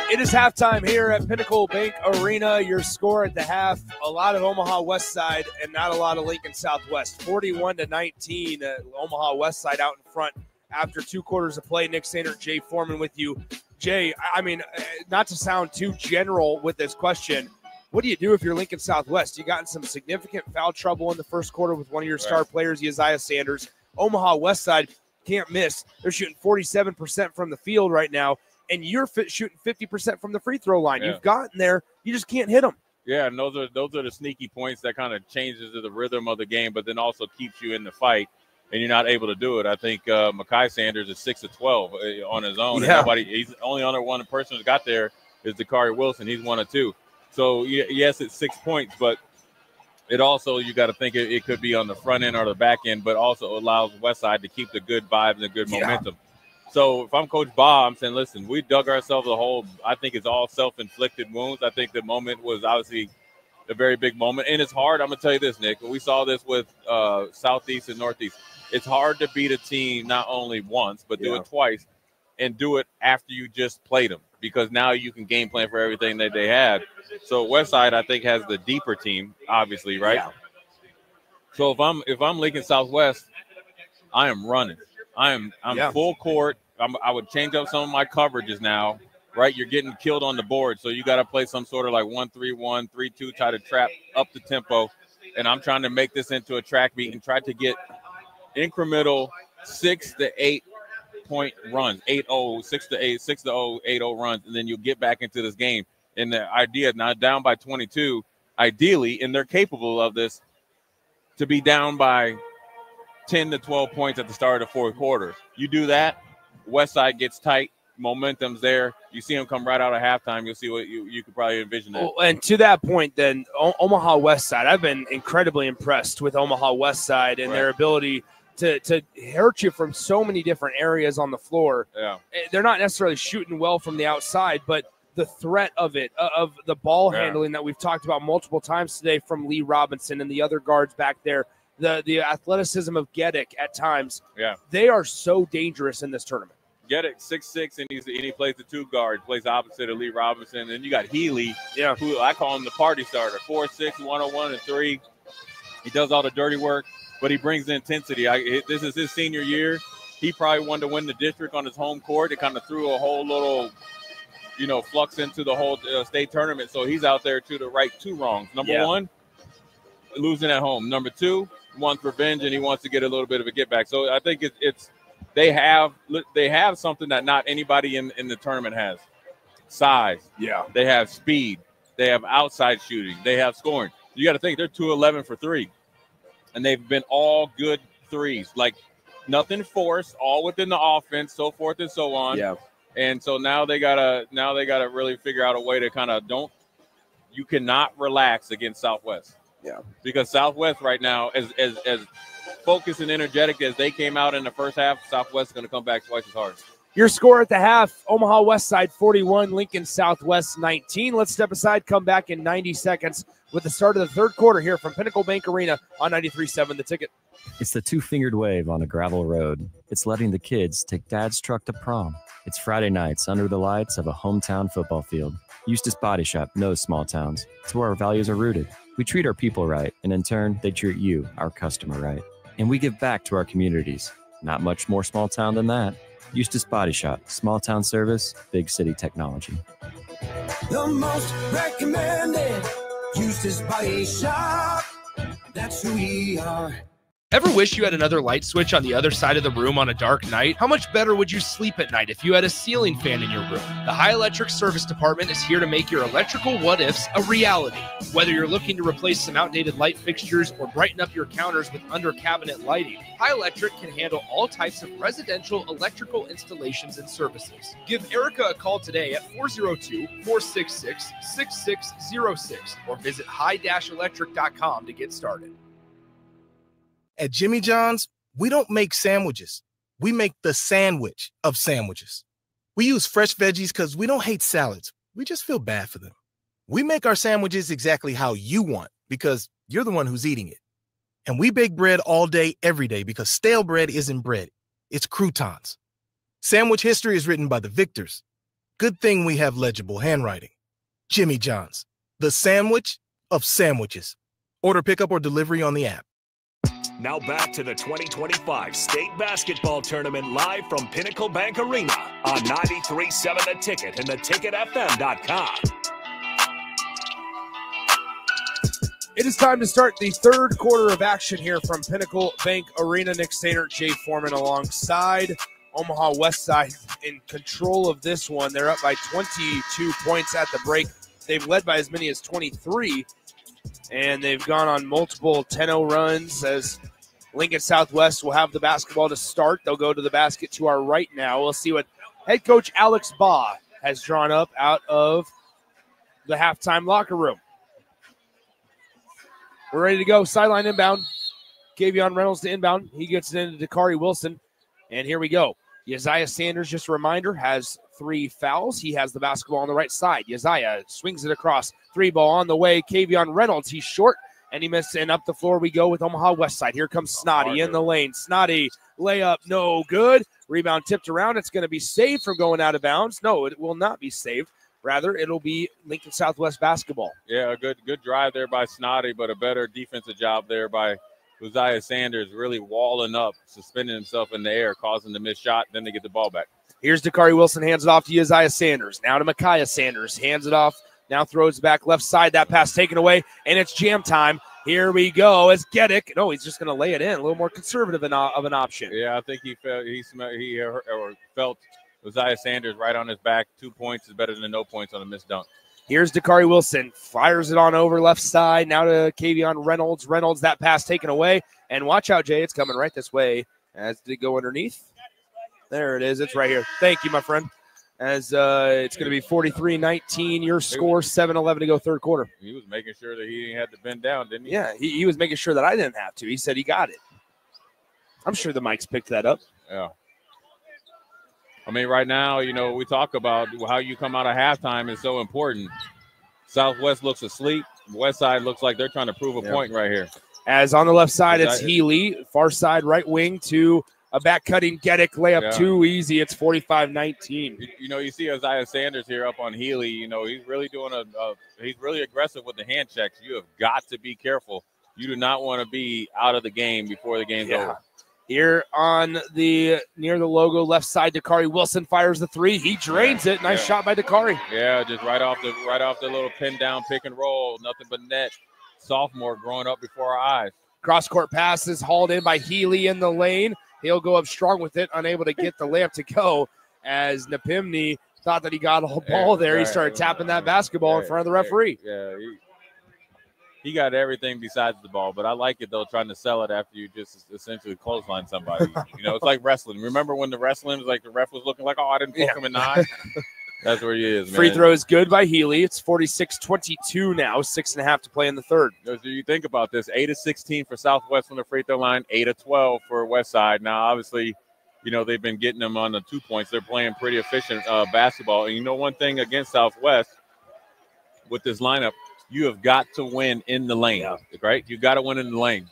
It is halftime here at Pinnacle Bank Arena. Your score at the half, a lot of Omaha Westside and not a lot of Lincoln Southwest. 41-19, Omaha Westside out in front after 2 quarters of play. Nick Sander, Jay Foreman with you. Jay, I mean, not to sound too general with this question, what do you do if you're Lincoln Southwest? You got in some significant foul trouble in the first quarter with one of your star players, Isaiah Sanders. Omaha Westside can't miss. They're shooting 47% from the field right now, and you're shooting 50% from the free throw line. You've gotten there. You just can't hit them. Yeah, and those are the sneaky points that kind of changes the rhythm of the game, but then also keeps you in the fight, and you're not able to do it. I think Mekhi Sanders is 6 of 12 on his own. Yeah. And he's the only other one person who's got there is Dakari Wilson. He's 1 of 2. So, yes, it's 6 points, but it also, you got to think it could be on the front end or the back end, but also allows Westside to keep the good vibe and the good momentum. So if I'm Coach Bob, I'm saying, listen, we dug ourselves a hole. I think it's all self-inflicted wounds. I think the moment was obviously a very big moment. And it's hard. I'm going to tell you this, Nick. We saw this with Southeast and Northeast. It's hard to beat a team not only once, but do it twice and do it after you just played them, because now you can game plan for everything that they had. So Westside, I think, has the deeper team, obviously, right? Yeah. So if I'm Lincoln Southwest, I am running. I'm full court. I would change up some of my coverages now, right? You're getting killed on the board, so you got to play some sort of like 1-3-1, 3-2, try to trap up the tempo. And I'm trying to make this into a track meet and try to get incremental 6 to 8 point runs, 8-0, 6 to 8, 6-0, 8-0 runs, and then you'll get back into this game. And the idea, not down by 22, ideally, and they're capable of this, to be down by 10 to 12 points at the start of the fourth quarter. You do that, Westside gets tight, momentum's there. You see them come right out of halftime, you'll see what you could probably envision that. Well, and to that point, then, Omaha Westside, I've been incredibly impressed with Omaha Westside and their ability to hurt you from so many different areas on the floor. Yeah. They're not necessarily shooting well from the outside, but the threat of it, of the ball handling that we've talked about multiple times today from Lee Robinson and the other guards back there, the athleticism of Geddick at times, they are so dangerous in this tournament. Geddick, 6'6", and he plays the 2 guard, plays opposite of Lee Robinson. And you got Healy, who I call him the party starter, 4'6", 101 and 3. He does all the dirty work, but he brings the intensity. This is his senior year. He probably wanted to win the district on his home court. It kind of threw a whole little, flux into the whole state tournament. So he's out there to the right 2 wrongs. Number 1, losing at home. Number 2, wants revenge, and he wants to get a little bit of a get back. So I think they have something that not anybody in the tournament has. Size. Yeah. They have speed. They have outside shooting. They have scoring. You got to think they're 2-11 for 3. And they've been all good threes, like nothing forced, all within the offense, so forth and so on. Yeah. And so now they gotta really figure out a way to kind of you cannot relax against Southwest. Yeah. Because Southwest right now, as focused and energetic as they came out in the first half, Southwest is going to come back twice as hard. Your score at the half, Omaha Westside 41, Lincoln Southwest 19. Let's step aside, come back in 90 seconds with the start of the third quarter here from Pinnacle Bank Arena on 93.7 The Ticket. It's the 2-fingered wave on a gravel road. It's letting the kids take dad's truck to prom. It's Friday nights under the lights of a hometown football field. Eustace Body Shop knows small towns. It's where our values are rooted. We treat our people right, and in turn, they treat you, our customer, right. And we give back to our communities. Not much more small town than that. Eustace Body Shop, small town service, big city technology. The most recommended Eustace Body Shop. That's who we are. Ever wish you had another light switch on the other side of the room on a dark night? How much better would you sleep at night if you had a ceiling fan in your room? The High Electric Service Department is here to make your electrical what-ifs a reality. Whether you're looking to replace some outdated light fixtures or brighten up your counters with under-cabinet lighting, High Electric can handle all types of residential electrical installations and services. Give Erica a call today at 402-466-6606 or visit high-electric.com to get started. At Jimmy John's, we don't make sandwiches. We make the sandwich of sandwiches. We use fresh veggies because we don't hate salads. We just feel bad for them. We make our sandwiches exactly how you want because you're the one who's eating it. And we bake bread all day, every day because stale bread isn't bread. It's croutons. Sandwich history is written by the victors. Good thing we have legible handwriting. Jimmy John's, the sandwich of sandwiches. Order pickup or delivery on the app. Now back to the 2025 State Basketball Tournament live from Pinnacle Bank Arena on 93.7 The Ticket and theticketfm.com. It is time to start the third quarter of action here from Pinnacle Bank Arena. Nick Sainert, Jay Foreman alongside Omaha Westside in control of this one. They're up by 22 points at the break. They've led by as many as 23, and they've gone on multiple 10-0 runs as Lincoln Southwest will have the basketball to start. They'll go to the basket to our right now. We'll see what head coach Alex Baugh has drawn up out of the halftime locker room. We're ready to go. Sideline inbound. Kavion Reynolds to inbound. He gets it into Dakari Wilson. And here we go. Uzziah Sanders, just a reminder, has 3 fouls. He has the basketball on the right side. Uzziah swings it across. 3 ball on the way. Kavion Reynolds, he's short, and he missed. And up the floor we go with Omaha Westside. Here comes Snoddy in the lane. Snoddy, layup, no good. Rebound tipped around. It's going to be saved from going out of bounds. No, it will not be saved. Rather, it'll be Lincoln Southwest basketball. Yeah, a good drive there by Snoddy, but a better defensive job there by Uzziah Sanders, really walling up, suspending himself in the air, causing the missed shot. Then they get the ball back. Here's Dakari Wilson, hands it off to Uzziah Sanders. Now to Micaiah Sanders, hands it off. Now throws back left side. That pass taken away, and it's jam time. Here we go as Geddick. No, he's just going to lay it in. A little more conservative of an option. Yeah, I think he felt Uzziah Sanders right on his back. 2 points is better than no points on a missed dunk. Here's Dakari Wilson. Fires it on over left side. Now to Kavion Reynolds. Reynolds, that pass taken away. And watch out, Jay. It's coming right this way. As did it go underneath? There it is. It's right here. Thank you, my friend. As it's going to be 43-19. Your score, 7-11 to go third quarter. He was making sure that he had to bend down, didn't he? Yeah, he was making sure that I didn't have to. He said he got it. I'm sure the mics picked that up. Yeah. I mean, right now, we talk about how you come out of halftime is so important. Southwest looks asleep. Westside looks like they're trying to prove a point right here. As on the left side, it's Healy. Far side, right wing to a back-cutting Geddick layup. Too easy. It's 45-19. You see Uzziah Sanders here up on Healy. He's really doing he's really aggressive with the hand checks. You have got to be careful. You do not want to be out of the game before the game's over. Here on near the logo left side, Dakari Wilson fires the 3. He drains it. Nice shot by Dakari. Yeah, just right off the little pin down pick and roll. Nothing but net. Sophomore growing up before our eyes. Cross court pass is hauled in by Healy in the lane. He'll go up strong with it, unable to get the layup to go. As Napimny thought that he got a ball there, he started tapping that basketball in front of the referee. Yeah, he got everything besides the ball, but I like it, though, trying to sell it after you just essentially clothesline somebody. It's like wrestling. Remember when the wrestling was like the ref was looking like, I didn't poke him in the eye? That's where he is, man. Free throw is good by Healy. It's 46-22 now, 6.5 to play in the third. Do you think about this? 8 of 16 for Southwest on the free throw line, 8 of 12 for Westside. Now, obviously, they've been getting them on the 2 points. They're playing pretty efficient basketball. And one thing against Southwest with this lineup, you have got to win in the lane, right? You got to win in the lane.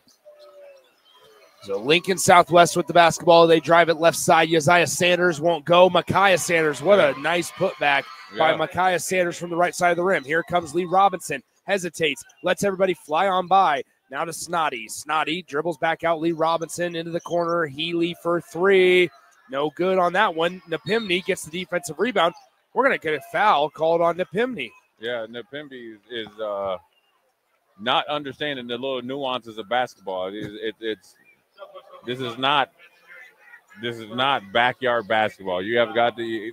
So Lincoln Southwest with the basketball. They drive it left side. Uzziah Sanders won't go. Micaiah Sanders, what a nice putback by Micaiah Sanders from the right side of the rim. Here comes Lee Robinson. Hesitates. Lets everybody fly on by. Now to Snoddy. Snoddy dribbles back out. Lee Robinson into the corner. Healy for 3. No good on that one. Napimny gets the defensive rebound. We're going to get a foul called on Napimny. Yeah, Napimby is not understanding the little nuances of basketball. This is not backyard basketball. You have got the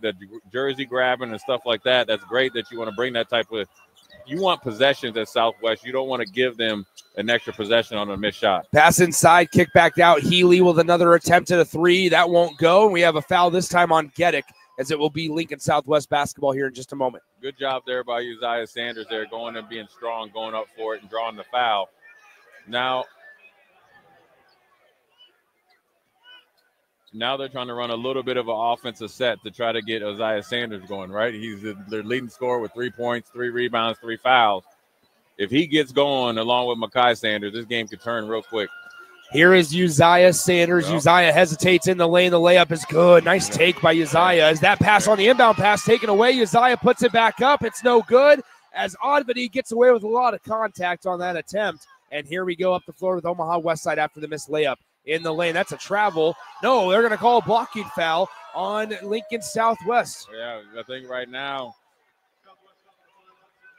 jersey grabbing and stuff like that. That's great that you want to bring that type of – you want possessions at Southwest. You don't want to give them an extra possession on a missed shot. Pass inside, kick back out. Healy with another attempt at a 3. That won't go. And we have a foul this time on Geddick, as it will be Lincoln Southwest basketball here in just a moment. Good job there by Uzziah Sanders there, going and being strong, going up for it and drawing the foul. Now they're trying to run a little bit of an offensive set to try to get Uzziah Sanders going, right? He's their leading scorer with 3 points, 3 rebounds, 3 fouls. If he gets going along with Micaiah Sanders, this game could turn real quick. Here is Uzziah Sanders. Uzziah hesitates in the lane. The layup is good. Nice take by Uzziah. As that pass on the inbound pass taken away, Uzziah puts it back up. It's no good as Oddbody gets away with a lot of contact on that attempt. And here we go up the floor with Omaha Westside after the missed layup in the lane. That's a travel. No, they're going to call a blocking foul on Lincoln Southwest. Yeah, I think right now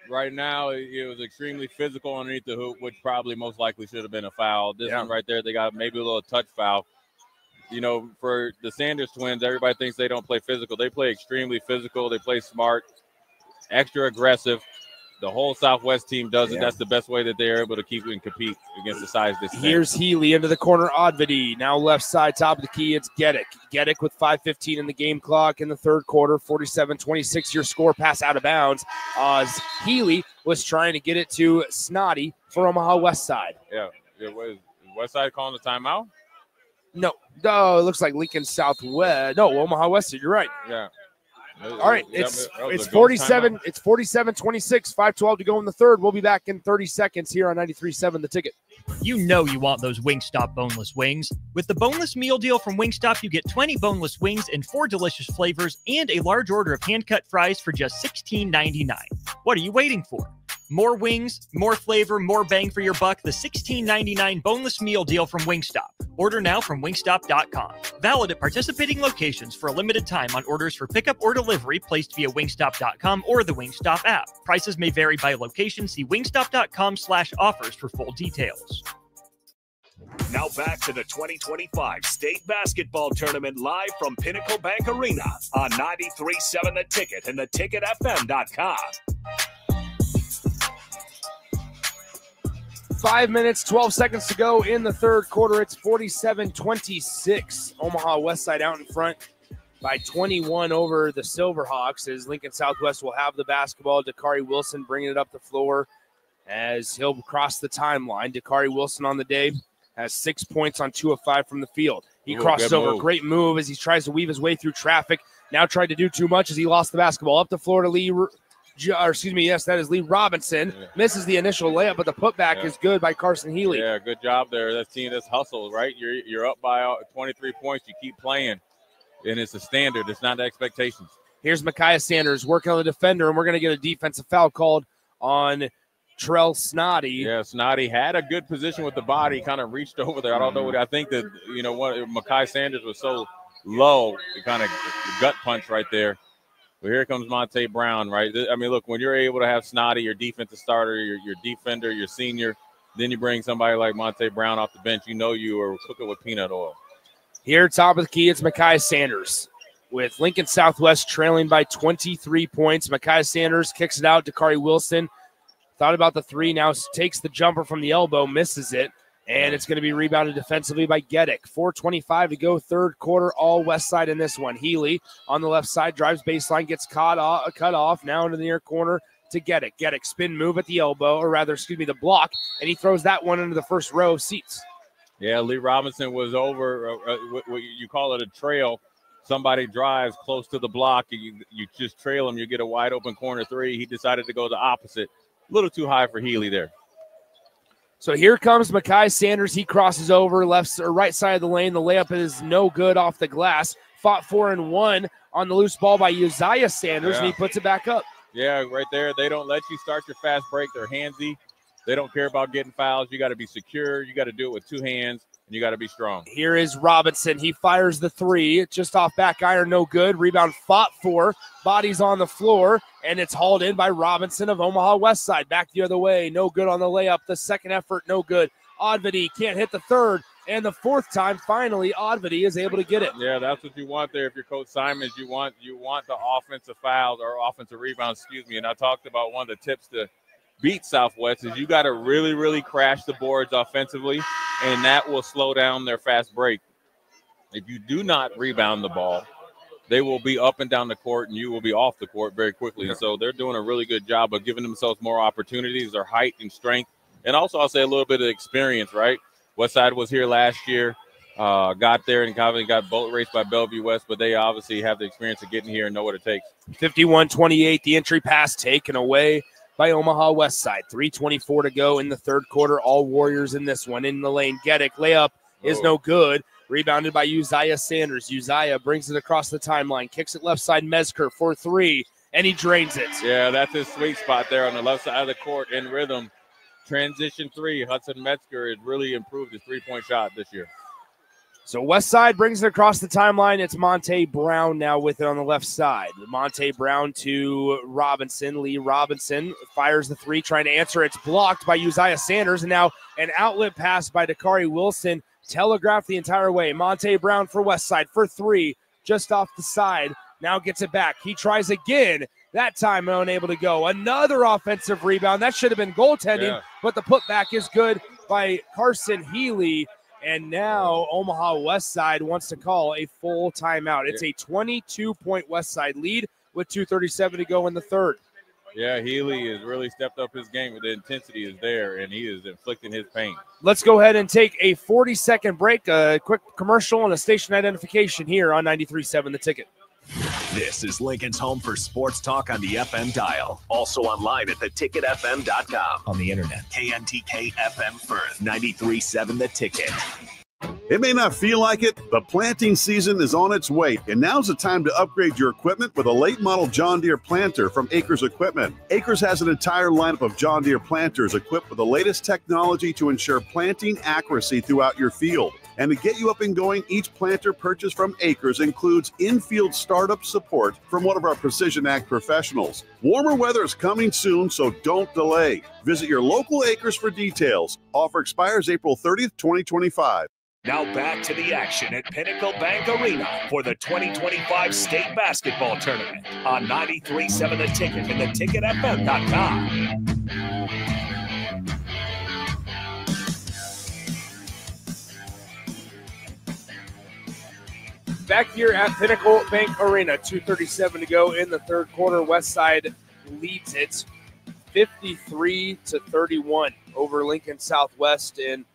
it was extremely physical underneath the hoop, which probably most likely should have been a foul. This one right there, they got maybe a little touch foul. You know, for the Sanders twins, everybody thinks they don't play physical. They play extremely physical. They play smart, extra aggressive. The whole Southwest team does it. That's the best way that they're able to keep and compete against the size this. Here's Healy into the corner. Oddvity now left side, top of the key. It's Geddick. Geddick with 5:15 in the game clock in the third quarter. 47-26 your score. Pass out of bounds. As Healy was trying to get it to Snoddy for Omaha Westside. Yeah, it was Westside calling the timeout. No, it looks like Lincoln Southwest. No, Omaha Westside. You're right. Yeah. All right, it's 47. It's 47-26. 5:12 to go in the third. We'll be back in 30 seconds here on 93.7 The Ticket. You know you want those Wingstop boneless wings. With the boneless meal deal from Wingstop, you get 20 boneless wings in 4 delicious flavors and a large order of hand-cut fries for just $16.99. What are you waiting for? More wings, more flavor, more bang for your buck. The $16.99 boneless meal deal from Wingstop. Order now from wingstop.com. Valid at participating locations for a limited time on orders for pickup or delivery placed via wingstop.com or the Wingstop app. Prices may vary by location. See wingstop.com/offers for full details. Now back to the 2025 state basketball tournament live from Pinnacle Bank Arena on 93.7 The Ticket and theticketfm.com. 5 minutes, 12 seconds to go in the third quarter. It's 47-26. Omaha Westside out in front by 21 over the Silverhawks as Lincoln Southwest will have the basketball. Dakari Wilson bringing it up the floor as he'll cross the timeline. Dakari Wilson on the day has 6 points on 2 of 5 from the field. He crosses over. Great move as he tries to weave his way through traffic. Now tried to do too much as he lost the basketball. Up the floor to Lee. That is Lee Robinson. Misses the initial layup, but the putback is good by Carson Healy. Yeah, good job there. That team that's hustle, right? You're up by 23 points. You keep playing, and it's a standard. It's not the expectations. Here's Micaiah Sanders working on the defender, and we're going to get a defensive foul called on Trell Snoddy. Yeah, Snoddy had a good position with the body, kind of reached over there. I don't know what I think that, Micaiah Sanders was so low, it kind of gut punch right there. But here comes Monte Brown, right? I mean, look, when you're able to have Snoddy, your defensive starter, your defender, your senior, then you bring somebody like Monte Brown off the bench, you are cooking with peanut oil. Here, top of the key, it's Micaiah Sanders with Lincoln Southwest trailing by 23 points. Micaiah Sanders kicks it out. Dakari Wilson thought about the three, now takes the jumper from the elbow, misses it. And it's going to be rebounded defensively by Geddick. 4:25 to go, third quarter, all west side in this one. Healy on the left side, drives baseline, gets cut off, now into the near corner to Geddick. Geddick spin move at the elbow, the block, and he throws that one into the first row of seats. Yeah, Lee Robinson was over, what you call it a trail. Somebody drives close to the block, and you just trail him, you get a wide open corner three. He decided to go the opposite. A little too high for Healy there. So here comes Micaiah Sanders. He crosses over left or right side of the lane. The layup is no good off the glass. Fought 4-1 on the loose ball by Uzziah Sanders, and he puts it back up. Yeah, right there. They don't let you start your fast break. They're handsy. They don't care about getting fouls. You got to be secure. You got to do it with two hands, and you got to be strong. Here is Robinson. He fires the three. Just off back iron, no good. Rebound fought for. Bodies on the floor, and it's hauled in by Robinson of Omaha Westside. Back the other way. No good on the layup. The second effort, no good. Oddvity can't hit the third. And the fourth time, finally, Oddvity is able to get it. Yeah, that's what you want there. If you're Coach Simons, you want the offensive fouls or offensive rebounds, And I talked about one of the tips to beat Southwest is you got to really, really crash the boards offensively, and that will slow down their fast break. If you do not rebound the ball, they will be up and down the court, and you will be off the court very quickly. And so they're doing a really good job of giving themselves more opportunities, their height and strength, and also I'll say a little bit of experience, right? Westside was here last year, got there and got boat raced by Bellevue West, but they obviously have the experience of getting here and know what it takes. 51-28, the entry pass taken away by Omaha Westside. 3:24 to go in the third quarter. All Warriors in this one. In the lane, Geddick layup is no good. Rebounded by Uzziah Sanders. Uzziah brings it across the timeline, kicks it left side, Mezger for three, and he drains it. Yeah, that's his sweet spot there on the left side of the court in rhythm. transition three. Hudson Metzger has really improved his three-point shot this year. So Westside brings it across the timeline. It's Monte Brown now with it on the left side. Monte Brown to Robinson. Lee Robinson fires the three, trying to answer. It's blocked by Uzziah Sanders, and now an outlet pass by Dakari Wilson telegraphed the entire way. Monte Brown for Westside for three, just off the side. Now gets it back. He tries again. That time unable to go. Another offensive rebound. That should have been goaltending, but the putback is good by Carson Healy. And now Omaha Westside wants to call a full timeout. It's a 22-point Westside lead with 2:37 to go in the third. Yeah, Healy has really stepped up his game. The intensity is there, and he is inflicting his pain. Let's go ahead and take a 40-second break, a quick commercial, and a station identification here on 93.7 The Ticket. This is Lincoln's home for sports talk on the FM dial. Also online at theticketfm.com. On the internet. KNTK FM Firth, 93.7 The Ticket. It may not feel like it, but planting season is on its way, and now's the time to upgrade your equipment with a late model John Deere planter from Acres Equipment. Acres has an entire lineup of John Deere planters equipped with the latest technology to ensure planting accuracy throughout your field. And to get you up and going, each planter purchased from Acres includes in-field startup support from one of our Precision Ag professionals. Warmer weather is coming soon, so don't delay. Visit your local Acres for details. Offer expires April 30th, 2025. Now back to the action at Pinnacle Bank Arena for the 2025 State Basketball Tournament on 93.7 The Ticket and theticketfm.com. Back here at Pinnacle Bank Arena, 2:37 to go in the third quarter. Westside leads it 53-31 over Lincoln Southwest in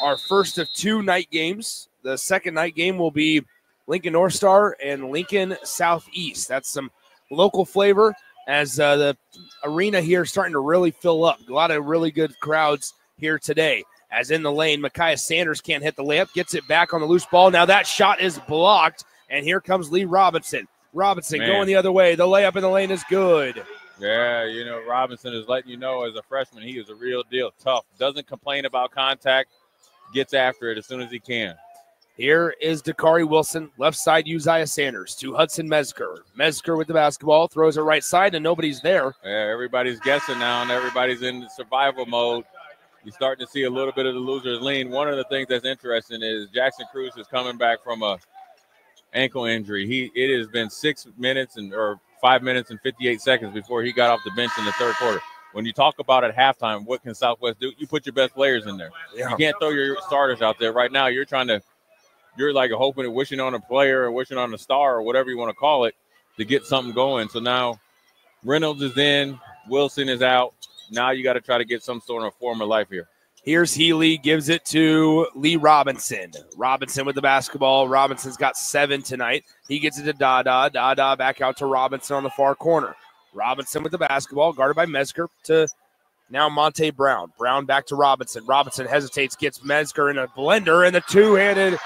our first of two night games. The second night game will be Lincoln North Star and Lincoln Southeast. That's some local flavor as the arena here is starting to really fill up. A lot of really good crowds here today. As in the lane, Micaiah Sanders can't hit the layup, gets it back on the loose ball. Now that shot is blocked, and here comes Lee Robinson. Robinson going the other way. The layup in the lane is good. Yeah, you know, Robinson is letting you know as a freshman he is a real deal. Tough. Doesn't complain about contact. Gets after it as soon as he can. Here is Dakari Wilson, left side Uzziah Sanders to Hudson Mezger. Mezger with the basketball, throws it right side, and nobody's there. Yeah, everybody's guessing now, and everybody's in survival mode. You're starting to see a little bit of the loser's lean. One of the things that's interesting is Jackson Cruz is coming back from a ankle injury. It has been 6 minutes or 5 minutes and 58 seconds before he got off the bench in the third quarter. When you talk about at halftime, what can Southwest do? You put your best players in there. Yeah. You can't throw your starters out there. Right now, you're like hoping and wishing on a player or wishing on a star or whatever you want to call it to get something going. So now Reynolds is in, Wilson is out. Now you got to try to get some sort of form of life here. Here's Healy, gives it to Lee Robinson. Robinson with the basketball. Robinson's got 7 tonight. He gets it to Dada. Dada back out to Robinson on the far corner. Robinson with the basketball, guarded by Mezger to now Monte Brown. Brown back to Robinson. Robinson hesitates, gets Mezger in a blender, and the two-handed,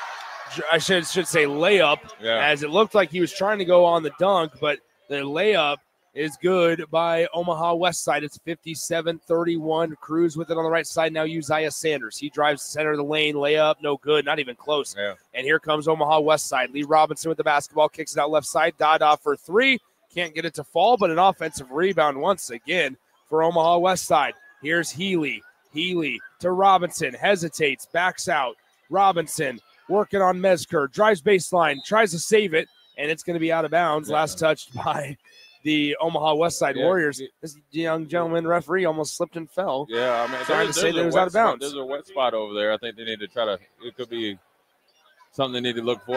I should say layup, as it looked like he was trying to go on the dunk, but the layup is good by Omaha Westside. It's 57-31. Cruz with it on the right side. Now Uzziah Sanders. He drives center of the lane. Layup, no good. Not even close. Yeah. And here comes Omaha Westside. Lee Robinson with the basketball. Kicks it out left side. Dada for three. Can't get it to fall, but an offensive rebound once again for Omaha Westside. Here's Healy. Healy to Robinson. Hesitates. Backs out. Robinson working on Mezger. Drives baseline. Tries to save it. And it's going to be out of bounds. Yeah. Last touched by the Omaha Westside Warriors. This young gentleman referee almost slipped and fell. Yeah, I mean, trying to say that it was out of bounds. There's a wet spot over there. I think they need to try to. It could be something they need to look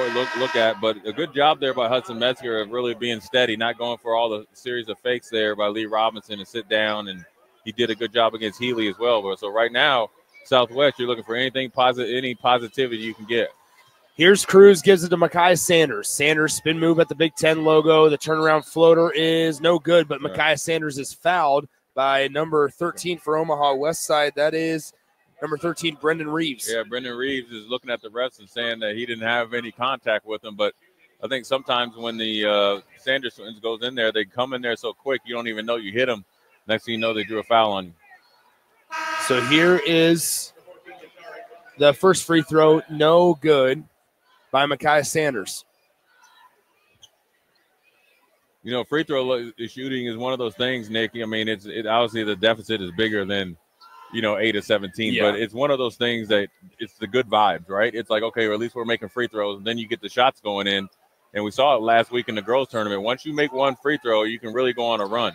at. But a good job there by Hudson Metzger of really being steady, not going for all the series of fakes there by Lee Robinson to sit down, and he did a good job against Healy as well. But so right now, Southwest, you're looking for anything positive, any positivity you can get. Here's Cruz, gives it to Micaiah Sanders. Sanders spin move at the Big Ten logo. The turnaround floater is no good, but Micaiah Sanders is fouled by number 13 for Omaha Westside. That is number 13, Brendan Reeves. Yeah, Brendan Reeves is looking at the refs and saying that he didn't have any contact with him. But I think sometimes when the Sanders twins goes in there, they come in there so quick you don't even know you hit them. Next thing you know, they drew a foul on you. So here is the first free throw, no good by Micaiah Sanders. You know, free throw shooting is one of those things, Nick. I mean, it obviously the deficit is bigger than, 8 of 17, but it's one of those things that it's the good vibes, right? It's like, okay, or at least we're making free throws, and then you get the shots going in. And we saw it last week in the girls tournament. Once you make one free throw, you can really go on a run.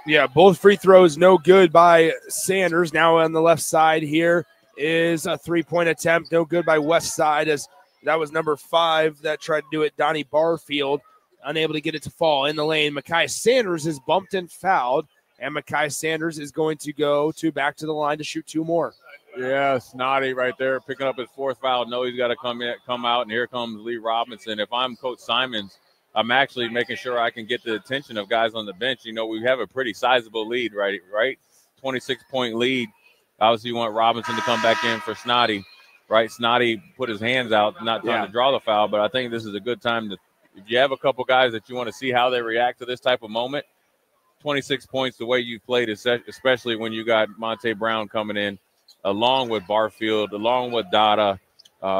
Yeah, both free throws no good by Sanders. Now on the left side here is a three-point attempt, no good by Westside, as that was number 5 that tried to do it, Donnie Barfield, unable to get it to fall in the lane. Micaiah Sanders is bumped and fouled, and Micaiah Sanders is going to go back to the line to shoot 2 more. Yeah, Snotty right there picking up his 4th foul. No, he's got to come out, and here comes Lee Robinson. If I'm Coach Simons, I'm actually making sure I can get the attention of guys on the bench. We have a pretty sizable lead, right? 26-point lead. Obviously, you want Robinson to come back in for Snotty, right? Snotty put his hands out, not trying to draw the foul, but I think this is a good time to, if you have a couple guys that you want to see how they react to this type of moment, 26 points the way you played, especially when you got Monte Brown coming in, along with Barfield, along with Dada.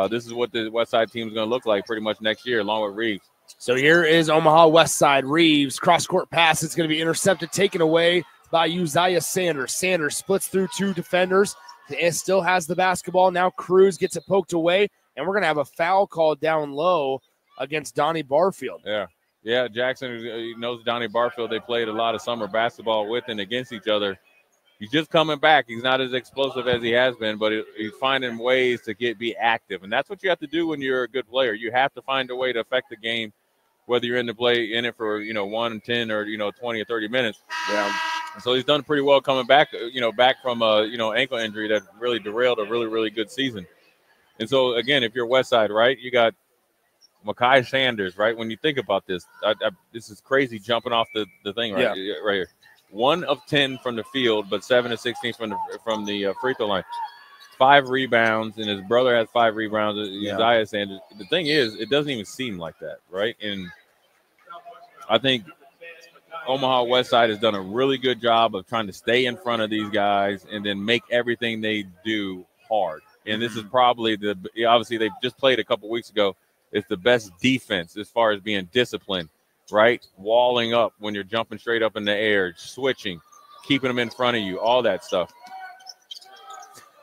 This is what the Westside team is going to look like pretty much next year, along with Reeves. So here is Omaha Westside. Reeves, cross-court pass. It's going to be intercepted, taken away by Uzziah Sanders. Sanders splits through 2 defenders and still has the basketball. Now Cruz gets it poked away, and we're going to have a foul called down low against Donnie Barfield. Yeah, Jackson knows Donnie Barfield. They played a lot of summer basketball with and against each other. He's just coming back. He's not as explosive as he has been, but he's finding ways to be active. And that's what you have to do when you're a good player. You have to find a way to affect the game, whether you're in it for 1, 10, or 20 or 30 minutes. Yeah. So he's done pretty well coming back, back from a ankle injury that really derailed a really, really good season. And so again, if you're Westside, right, you got Micaiah Sanders, right? When you think about this, this is crazy jumping off the thing right here. 1 of 10 from the field, but 7 of 16 from the free throw line. 5 rebounds, and his brother has 5 rebounds. Uzziah Sanders. The thing is, it doesn't even seem like that, right? And I think Omaha Westside has done a really good job of trying to stay in front of these guys and then make everything they do hard. And this is probably obviously they've just played a couple weeks ago. It's the best defense as far as being disciplined, right? Walling up when you're jumping straight up in the air, switching, keeping them in front of you, all that stuff.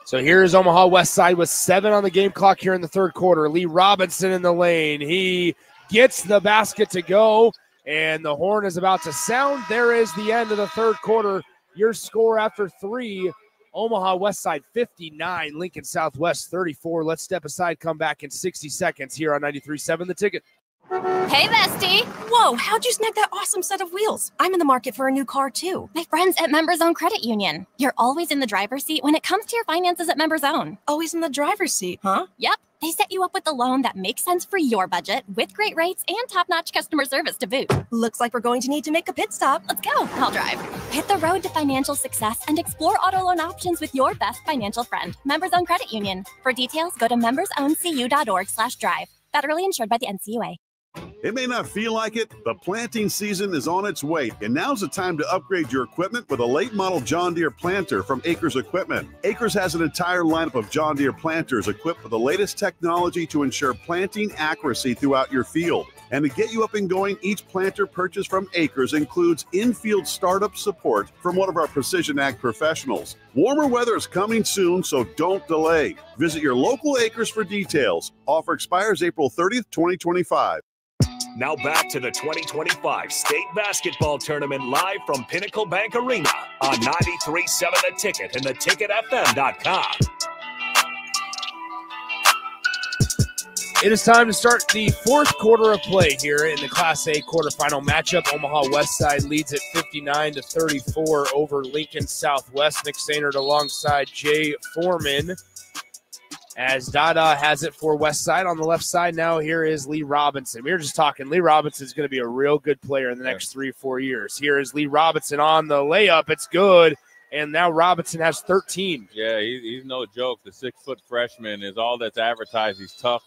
So here's Omaha Westside with 7 on the game clock here in the third quarter. Lee Robinson in the lane. He gets the basket to go, and the horn is about to sound. There is the end of the third quarter. Your score after 3, Omaha Westside 59, Lincoln Southwest 34. Let's step aside, come back in 60 seconds here on 93.7 The Ticket. Hey, bestie. Whoa, how'd you snag that awesome set of wheels? I'm in the market for a new car, too. My friends at Members Own Credit Union. You're always in the driver's seat when it comes to your finances at Members Own. Always in the driver's seat, huh? Yep. They set you up with a loan that makes sense for your budget with great rates and top-notch customer service to boot. Looks like we're going to need to make a pit stop. Let's go. I'll drive. Hit the road to financial success and explore auto loan options with your best financial friend, Members Own Credit Union. For details, go to membersowncu.org/drive. Federally insured by the NCUA. It may not feel like it, but planting season is on its way, and now's the time to upgrade your equipment with a late model John Deere planter from Acres Equipment. Acres has an entire lineup of John Deere planters equipped with the latest technology to ensure planting accuracy throughout your field. And to get you up and going, each planter purchased from Acres includes in-field startup support from one of our Precision Ag professionals. Warmer weather is coming soon, so don't delay. Visit your local Acres for details. Offer expires April 30th, 2025. Now back to the 2025 State Basketball Tournament live from Pinnacle Bank Arena on 93.7 The Ticket and theticketfm.com. It is time to start the fourth quarter of play here in the Class A quarterfinal matchup. Omaha Westside leads at 59-34 over Lincoln Southwest. Nick Sainert alongside Jay Foreman. As Dada has it for Westside on the left side. Now here is Lee Robinson. We were just talking. Lee Robinson is going to be a real good player in the next 3 or 4 years. Here is Lee Robinson on the layup. It's good. And now Robinson has 13. Yeah, he's no joke. The 6-foot freshman is all that's advertised. He's tough.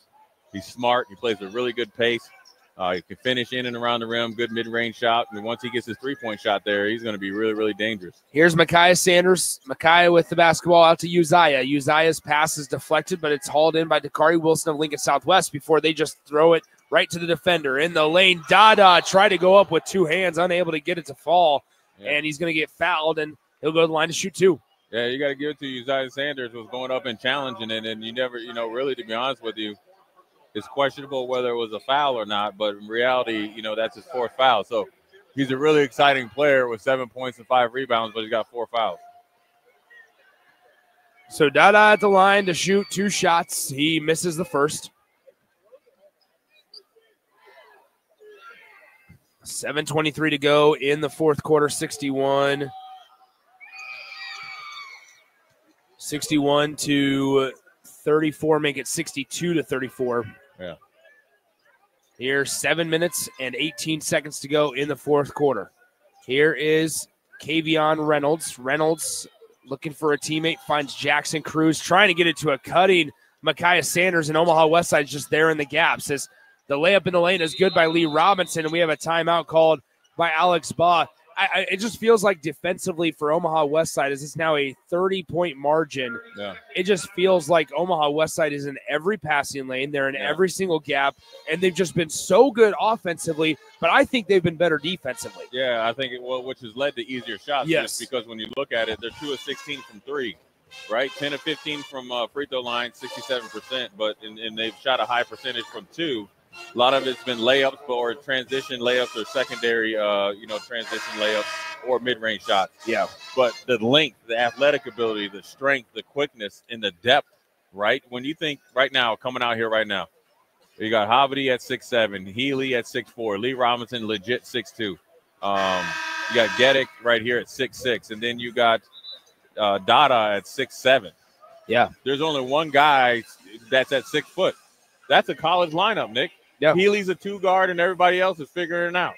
He's smart. He plays a really good pace. He can finish in and around the rim, good mid-range shot. And once he gets his three-point shot there, he's going to be really, really dangerous. Here's Micaiah Sanders. Micaiah with the basketball out to Uzziah. Uzziah's pass is deflected, but it's hauled in by Dakari Wilson of Lincoln Southwest before they just throw it right to the defender. In the lane, Dada tried to go up with two hands, unable to get it to fall, and he's going to get fouled, and he'll go to the line to shoot two. Yeah, you got to give it to Uzziah Sanders was going up and challenging it, and you never, really, to be honest with you, it's questionable whether it was a foul or not, but in reality, that's his fourth foul. So he's a really exciting player with 7 points and 5 rebounds, but he's got 4 fouls. So Dada at the line to shoot 2 shots. He misses the first. 7:23 to go in the fourth quarter, 61 to 34, make it 62 to 34. Yeah. Here, 7 minutes and 18 seconds to go in the fourth quarter. Here is Kavion Reynolds. Reynolds looking for a teammate, finds Jackson Cruz, trying to get it to a cutting Micaiah Sanders, and Omaha Westside just there in the gap. Says the layup in the lane is good by Lee Robinson, and we have a timeout called by Alex Baugh. It just feels like defensively for Omaha Westside, as it's now a 30-point margin. Yeah. It just feels like Omaha Westside is in every passing lane. They're in every single gap, and they've just been so good offensively, but I think they've been better defensively. Yeah, I think which has led to easier shots. Yes. Just because when you look at it, they're 2 of 16 from 3, right? 10 of 15 from free throw line, 67%, and they've shot a high percentage from 2. A lot of it's been layups or transition layups or secondary, transition layups or mid-range shots. Yeah. But the length, the athletic ability, the strength, the quickness, and the depth, right? When you think right now, coming out here right now, you got Havidi at 6'7", Healy at 6'4", Lee Robinson legit 6'2". You got Geddick right here at 6'6", and then you got Dada at 6'7". Yeah. There's only one guy that's at 6 foot. That's a college lineup, Nick. Yeah. Healy's a 2-guard, and everybody else is figuring it out.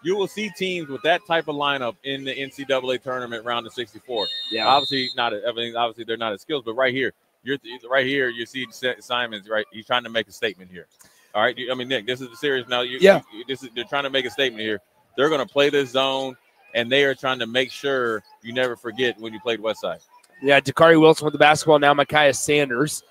You will see teams with that type of lineup in the NCAA tournament round of 64. Yeah. Obviously they're not as skilled, but right here, you see Simons, right? He's trying to make a statement here. All right. I mean, Nick, this is the series now. They're trying to make a statement here. They're going to play this zone, and they are trying to make sure you never forget when you played Westside. Yeah, Dakari Wilson with the basketball now. Micaiah Sanders.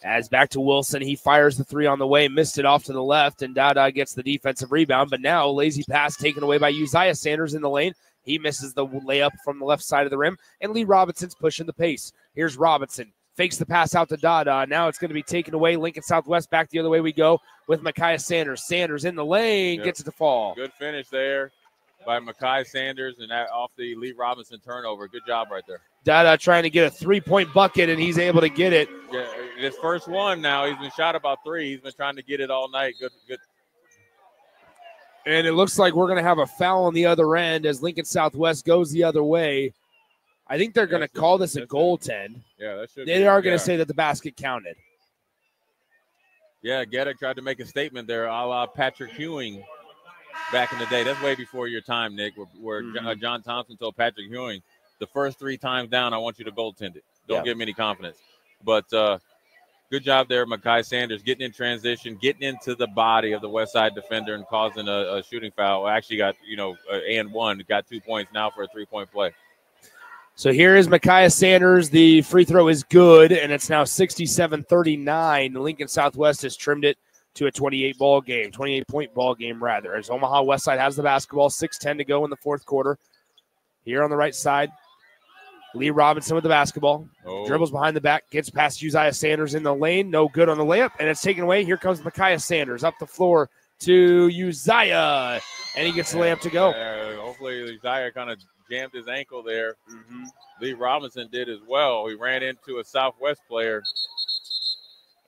As back to Wilson, he fires the 3 on the way, missed it off to the left, and Dada gets the defensive rebound. But now, lazy pass taken away by Uzziah Sanders in the lane. He misses the layup from the left side of the rim, and Lee Robinson's pushing the pace. Here's Robinson, fakes the pass out to Dada. Now it's going to be taken away. Lincoln Southwest back the other way we go with Micaiah Sanders. Sanders in the lane, gets it to fall. Good finish there by Micaiah Sanders, and that off the Lee Robinson turnover. Good job right there. Dada trying to get a 3-point bucket, and he's able to get it. Yeah, his first one now. He's been shot about 3. He's been trying to get it all night. Good. And it looks like we're going to have a foul on the other end as Lincoln Southwest goes the other way. I think they're going to call this a goaltend. Yeah, that should. They are going to say that the basket counted. Yeah, Geddick tried to make a statement there, a la Patrick Ewing back in the day. That's way before your time, Nick, where John Thompson told Patrick Ewing, the first 3 times down, I want you to goaltend it. Don't give me any confidence. But good job there, Micaiah Sanders, getting in transition, getting into the body of the Westside defender and causing a shooting foul. Actually got, and one, got 2 points now for a 3-point play. So here is Micaiah Sanders. The free throw is good, and it's now 67-39. Lincoln Southwest has trimmed it to a 28-point ball game, rather, as Omaha Westside has the basketball, 6:10 to go in the fourth quarter. Here on the right side, Lee Robinson with the basketball. Dribbles behind the back, gets past Uzziah Sanders in the lane. No good on the layup, and it's taken away. Here comes Micaiah Sanders up the floor to Uzziah, and he gets the layup to go. Hopefully Uzziah kind of jammed his ankle there. Lee Robinson did as well. He ran into a Southwest player.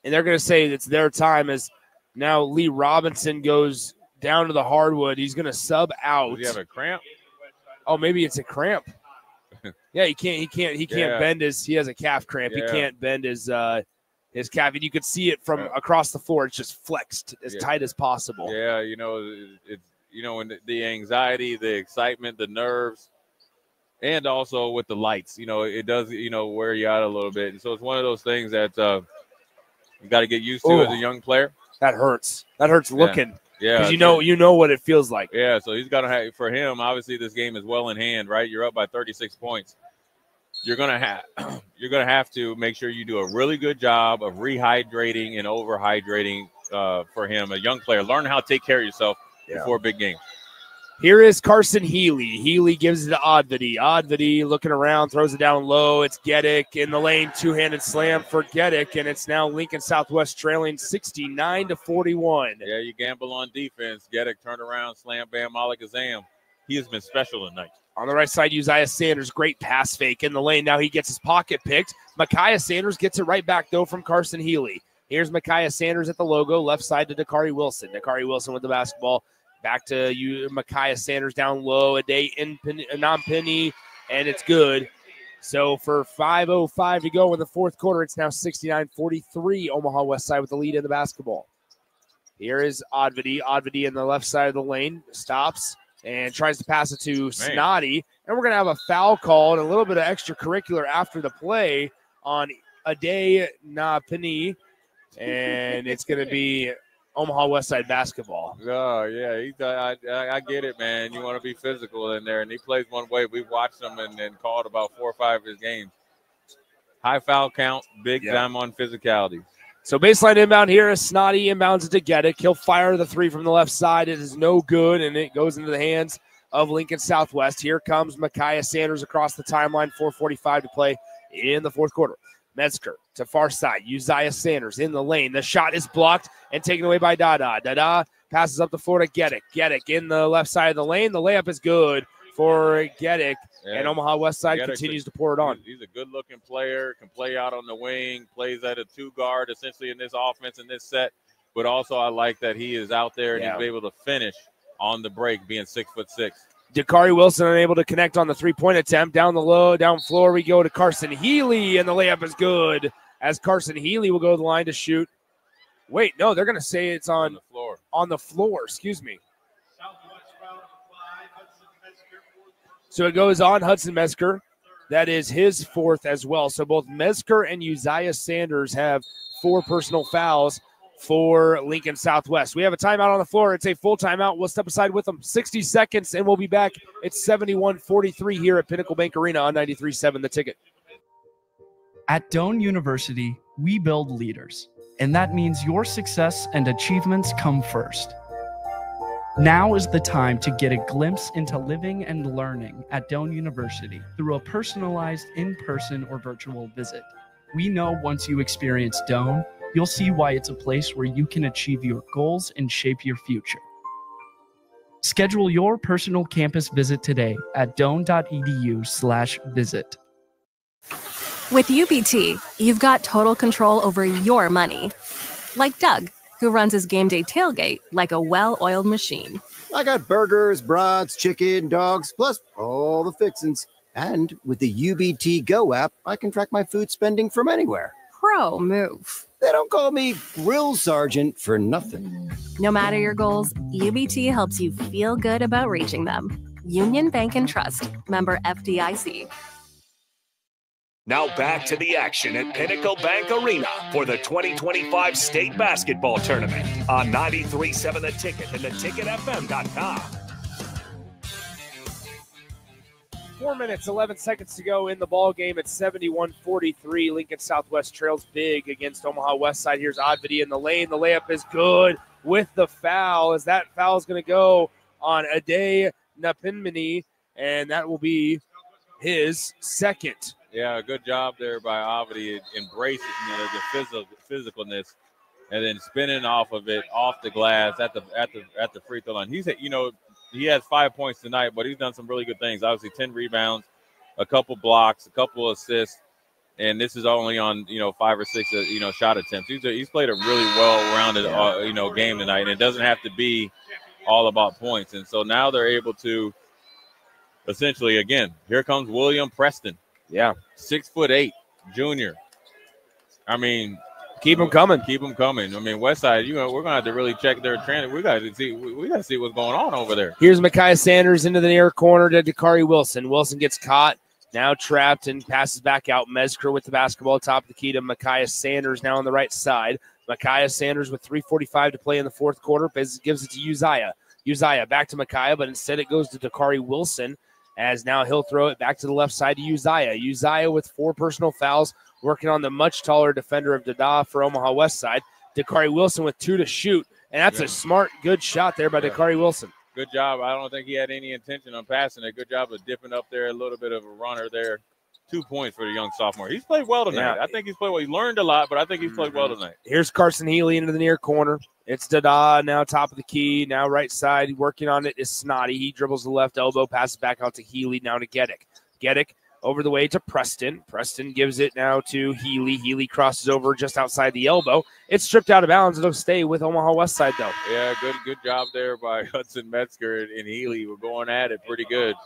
And they're going to say it's their time as now Lee Robinson goes down to the hardwood. He's going to sub out. Does he have a cramp? Oh, maybe it's a cramp. Yeah, he can't bend his. He has a calf cramp. Yeah. He can't bend his calf, and you could see it from across the floor. It's just flexed as tight as possible. Yeah, it's when the anxiety, the excitement, the nerves, and also with the lights, it does wear you out a little bit. And so it's one of those things that you got to get used to as a young player. That hurts. That hurts looking. Yeah. Because you know what it feels like. Yeah, so he's got to have, for him, obviously this game is well in hand, right? You're up by 36 points. You're going to have to make sure you do a really good job of rehydrating and overhydrating for him, a young player. Learn how to take care of yourself before a big game. Here is Carson Healy. Healy gives it to Oddvity. Oddvity looking around, throws it down low. It's Geddick in the lane, two-handed slam for Geddick, and it's now Lincoln Southwest trailing 69-41. Yeah, you gamble on defense. Geddick turn around, slam, bam, alakazam. He has been special tonight. On the right side, Uzziah Sanders, great pass fake in the lane. Now he gets his pocket picked. Micaiah Sanders gets it right back, though, from Carson Healy. Here's Micaiah Sanders at the logo, left side to Dakari Wilson. Dakari Wilson with the basketball. Back to you, Micaiah Sanders down low, a day in non-penny, and it's good. So for 5:05 to go in the fourth quarter, it's now 69-43, Omaha Westside with the lead in the basketball. Here is Oddvity. Oddvity in the left side of the lane, stops and tries to pass it to Snotty. And we're going to have a foul call and a little bit of extracurricular after the play on a day penny, and it's going to be Omaha Westside basketball. Oh, yeah. I get it, man. You want to be physical in there, and he plays one way. We've watched him and called about 4 or 5 of his games. High foul count, big time on physicality. So baseline inbound here is Snotty inbounds it to Geddick. He'll fire the three from the left side. It is no good, and it goes into the hands of Lincoln Southwest. Here comes Micaiah Sanders across the timeline, 4:45 to play in the fourth quarter. Metzger to far side. Uzziah Sanders in the lane. The shot is blocked and taken away by Dada. Dada passes up the floor to Geddick. Geddick in the left side of the lane. The layup is good for Geddick. Yeah. And Omaha Westside continues to pour it on. He's a good-looking player, can play out on the wing, plays at a 2-guard essentially in this offense in this set. But also I like that he is out there and he's able to finish on the break, being 6'6". Dakari Wilson unable to connect on the three-point attempt. Down the low, down floor, we go to Carson Healy, and the layup is good as Carson Healy will go to the line to shoot. Wait, no, they're going to say it's on the floor. On the floor, excuse me. So it goes on Hudson Metzger. That is his fourth as well. So both Metzger and Uzziah Sanders have 4 personal fouls for Lincoln Southwest. We have a timeout on the floor. It's a full timeout. We'll step aside with them 60 seconds, and we'll be back. It's 71-43 here at Pinnacle Bank Arena on 93.7 The Ticket. At Doane University, we build leaders, and that means your success and achievements come first. Now is the time to get a glimpse into living and learning at Doane University through a personalized in-person or virtual visit. We know once you experience Doane, you'll see why it's a place where you can achieve your goals and shape your future. Schedule your personal campus visit today at doane.edu/visit. With UBT, you've got total control over your money. Like Doug, who runs his game day tailgate like a well-oiled machine. I got burgers, brats, chicken, dogs, plus all the fixins. And with the UBT Go app, I can track my food spending from anywhere. Pro move. They don't call me Grill Sergeant for nothing. No matter your goals, UBT helps you feel good about reaching them. Union Bank and Trust. Member FDIC. Now back to the action at Pinnacle Bank Arena for the 2025 State Basketball Tournament on 93.7 The Ticket and theticketfm.com. 4 minutes, 11 seconds to go in the ball game. It's 71-43. Lincoln Southwest trails big against Omaha Westside. Here's Oddvity in the lane. The layup is good with the foul, as that foul is going to go on Ade Napinmini, and that will be his second. Yeah, good job there by Oddvity, embracing the physicalness, and then spinning off of it, off the glass at the free throw line. He's he has 5 points tonight, but he's done some really good things. Obviously, 10 rebounds, a couple blocks, a couple assists, and this is only on 5 or 6 shot attempts. He's played a really well-rounded game tonight, and it doesn't have to be all about points. And so now they're able to essentially, again, here comes William Preston. Yeah, 6'8", junior. I mean, keep them coming. Keep them coming. I mean, Westside, we're gonna have to really check their training. We got to see what's going on over there. Here's Micaiah Sanders into the near corner to Dakari Wilson. Wilson gets caught, now trapped, and passes back out. Metzger with the basketball, top of the key to Micaiah Sanders now on the right side. Micaiah Sanders with 3:45 to play in the fourth quarter. Gives it to Uzziah. Uzziah back to Micaiah, but instead it goes to Dakari Wilson, as now he'll throw it back to the left side to Uzziah. Uzziah with 4 personal fouls, working on the much taller defender of Dada for Omaha Westside. Dakari Wilson with 2 to shoot, and that's a smart, good shot there by Dakari Wilson. Good job. I don't think he had any intention on passing it. Good job of dipping up there, a little bit of a runner there. 2 points for the young sophomore. He's played well tonight. Yeah. I think he's played well. He learned a lot, but I think he's played well tonight. Here's Carson Healy into the near corner. It's Dada now top of the key. Now right side, working on it is Snotty. He dribbles the left elbow, passes back out to Healy, now to Geddick. Geddick over the way to Preston. Preston gives it now to Healy. Healy crosses over just outside the elbow. It's stripped out of bounds. It'll stay with Omaha Westside, though. Yeah, good job there by Hudson Metzger and Healy. We're going at it pretty good.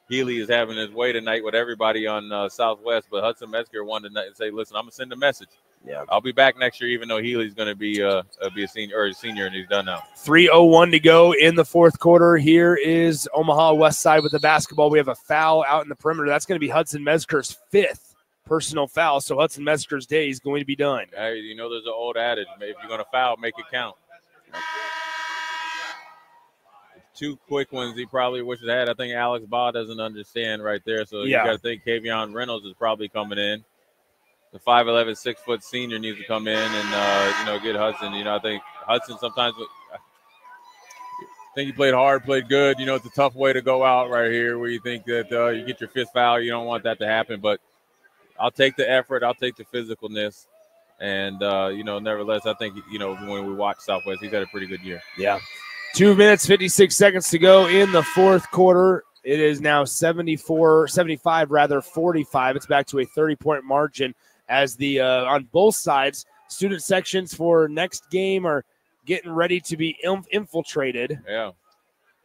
Healy is having his way tonight with everybody on Southwest, but Hudson Metzger wanted to say, listen, I'm going to send a message. Yeah, I'll be back next year, even though Healy's going to be a senior, and he's done now. 3:01 to go in the fourth quarter. Here is Omaha Westside with the basketball. We have a foul out in the perimeter. That's going to be Hudson Metzger's 5th personal foul. So Hudson Metzger's day is going to be done. Hey, you know, there's an old adage: if you're going to foul, make it count. 2 quick ones he probably wishes had. I think Alex Baugh doesn't understand right there. So you got to think Kavion Reynolds is probably coming in. The 5'11", 6-foot senior needs to come in and get Hudson. I think Hudson sometimes. I think he played hard, played good. It's a tough way to go out right here, where you think that you get your 5th foul. You don't want that to happen, but I'll take the effort. I'll take the physicalness, and nevertheless, I think when we watch Southwest, he's had a pretty good year. Yeah. 2 minutes, 56 seconds to go in the fourth quarter. It is now 45. It's back to a 30-point margin as the on both sides, student sections for next game are getting ready to be infiltrated. Yeah.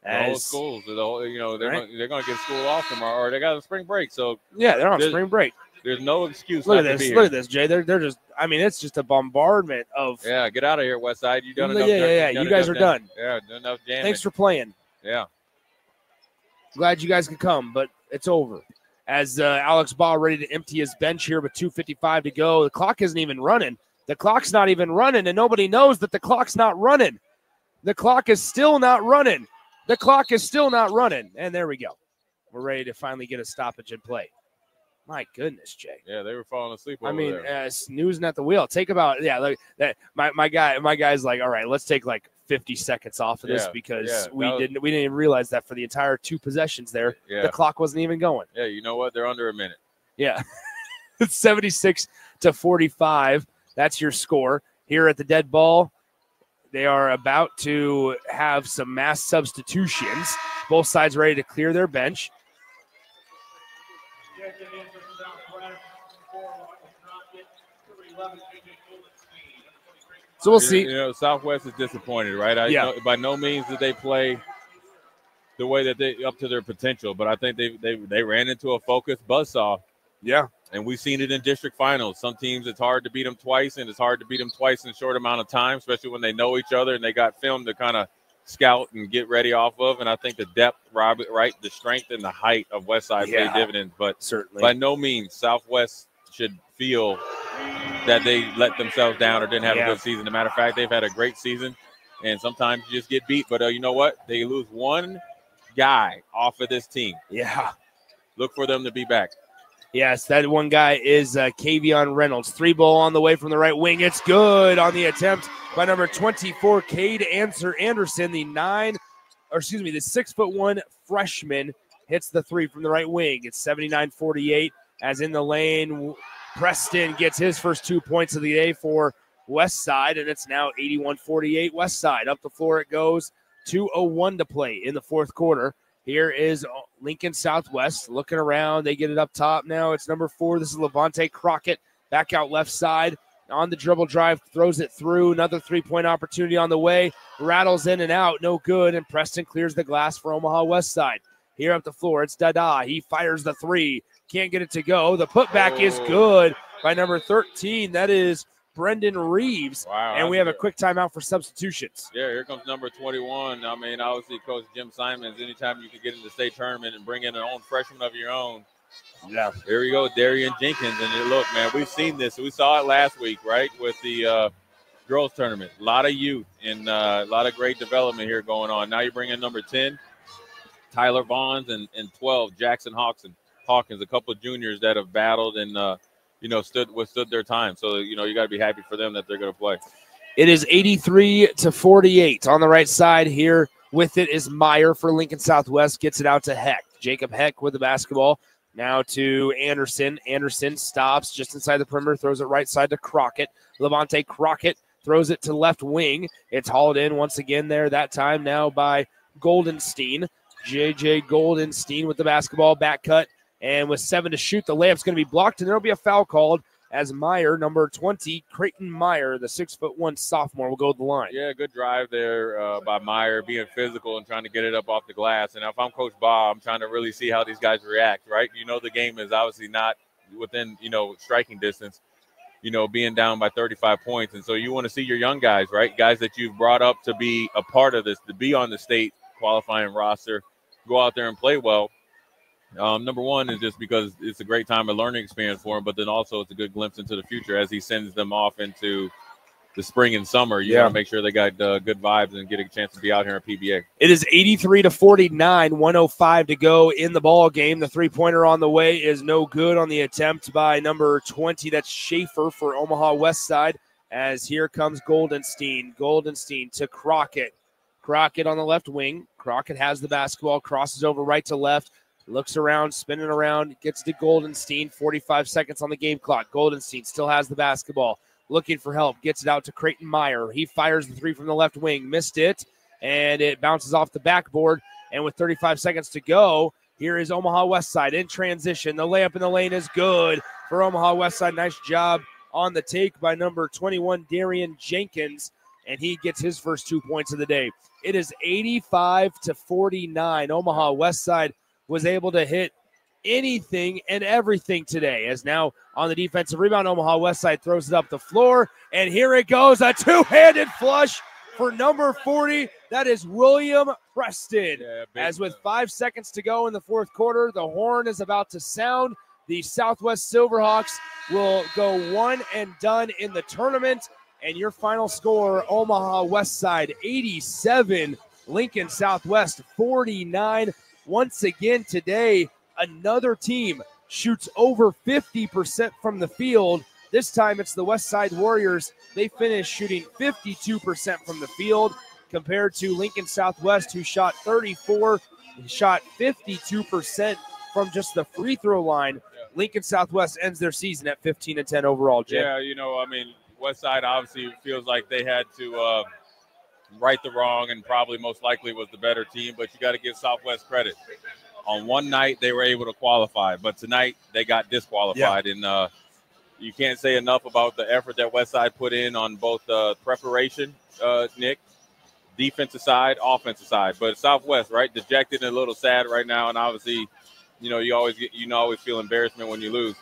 The whole schools, they're going to get school off tomorrow, or they got a spring break. So yeah, they're on spring break. There's no excuse. Look at this. Look at this, Jay. They're just. I mean, it's just a bombardment of. Yeah, get out of here, Westside. You done enough. Yeah. You guys are done. Yeah, done enough jamming. Thanks for playing. Yeah. Glad you guys could come, but it's over. As Alex Baugh ready to empty his bench here with 2:55 to go. The clock isn't even running. The clock's not even running, and nobody knows that the clock's not running. The clock is still not running. The clock is still not running. And there we go. We're ready to finally get a stoppage in play. My goodness, Jay. Yeah, they were falling asleep over there. Snoozing at the wheel. Take about, like that. My guy's like, all right, let's take like 50 seconds off of this because we didn't even realize that for the entire 2 possessions there, the clock wasn't even going. Yeah, you know what? They're under a minute. Yeah. It's 76-45. That's your score. Here at the dead ball, they are about to have some mass substitutions. Both sides ready to clear their bench. So we'll see. Southwest is disappointed, right? By no means did they play the way that they up to their potential, but I think they ran into a focused buzzsaw. Yeah. And we've seen it in district finals. Some teams, it's hard to beat them twice, and it's hard to beat them twice in a short amount of time, especially when they know each other and they got film to kind of scout and get ready off of. And I think the depth, right, the strength and the height of Westside played dividends. But certainly, by no means, Southwest should feel that they let themselves down or didn't have a good season. As a matter of fact, they've had a great season, and sometimes you just get beat. But you know what? They lose one guy off of this team. Yeah. Look for them to be back. Yes, that one guy is Kavion Reynolds. 3-ball on the way from the right wing. It's good on the attempt by number 24, Cade Anderson. The 6'1" freshman hits the 3 from the right wing. It's 79-48 as in the lane. Preston gets his first 2 points of the day for Westside, and it's now 81-48 Westside. Up the floor it goes. 2:01 to play in the fourth quarter. Here is Lincoln Southwest looking around. They get it up top now. It's number 4. This is Levante Crockett back out left side on the dribble drive, throws it through. Another 3-point opportunity on the way. Rattles in and out. No good. And Preston clears the glass for Omaha Westside. Here up the floor, it's Dada. He fires the 3. Can't get it to go. The putback is good by number 13. That is Brendan Reeves. Wow. And we have a quick timeout for substitutions. Yeah, here comes number 21. I mean, obviously, Coach Jim Simons, anytime you can get in the state tournament and bring in an own freshman of your own. Yeah. Here we go, Darian Jenkins. And look, man, we've seen this. We saw it last week, right, with the girls tournament. A lot of youth and a lot of great development here going on. Now you bring in number 10, Tyler Vaughns, and 12, Jackson Hawkins, a couple of juniors that have battled and, withstood their time. So, you got to be happy for them that they're going to play. It is 83-48 on the right side here. With it is Meyer for Lincoln Southwest. Gets it out to Heck. Jacob Heck with the basketball. Now to Anderson. Anderson stops just inside the perimeter, throws it right side to Crockett. Levante Crockett throws it to left wing. It's hauled in once again there, that time now by Goldenstein. J.J. Goldenstein with the basketball, back cut, and with 7 to shoot, the layup's going to be blocked, and there will be a foul called as Meyer, number 20, Creighton Meyer, the 6'1" sophomore, will go to the line. Yeah, good drive there by Meyer, being physical and trying to get it up off the glass. And if I'm Coach Bob, I'm trying to really see how these guys react, right? The game is obviously not within, striking distance, being down by 35 points. And so you want to see your young guys, right? Guys that you've brought up to be a part of this, to be on the state qualifying roster, go out there and play well. Number one is just because it's a great time of learning experience for him, but then also it's a good glimpse into the future as he sends them off into the spring and summer. You want to make sure they got good vibes and get a chance to be out here at PBA. It is 83-49, 1:05 to go in the ball game. The three-pointer on the way is no good on the attempt by number 20. That's Schaefer for Omaha Westside. As here comes Goldenstein. Goldenstein to Crockett. Crockett on the left wing. Crockett has the basketball, crosses over right to left. Looks around, spinning around, gets to Goldenstein. 45 seconds on the game clock. Goldenstein still has the basketball. Looking for help. Gets it out to Creighton Meyer. He fires the three from the left wing. Missed it, and it bounces off the backboard. And with 35 seconds to go, here is Omaha Westside in transition. The layup in the lane is good for Omaha Westside. Nice job on the take by number 21, Darian Jenkins, and he gets his first 2 points of the day. It is 85-49. Omaha Westside was able to hit anything and everything today. As now on the defensive rebound, Omaha Westside throws it up the floor, and here it goes, a two-handed flush for number 40. That is William Preston. As with 5 seconds to go in the fourth quarter, the horn is about to sound. The Southwest Silverhawks will go one and done in the tournament. And your final score, Omaha Westside 87, Lincoln Southwest 49. Once again today, another team shoots over 50% from the field. This time it's the Westside Warriors. They finished shooting 52% from the field compared to Lincoln Southwest, who shot 34 and shot 52% from just the free throw line. Lincoln Southwest ends their season at 15-10 overall, Jay. Yeah, Westside obviously feels like they had to right the wrong and probably most likely was the better team, but you got to give Southwest credit. On one night, they were able to qualify, but tonight they got disqualified. Yeah. And you can't say enough about the effort that Westside put in on both preparation, Nick, defensive side, offensive side. But Southwest, right, dejected and a little sad right now, and obviously, you always feel embarrassment when you lose.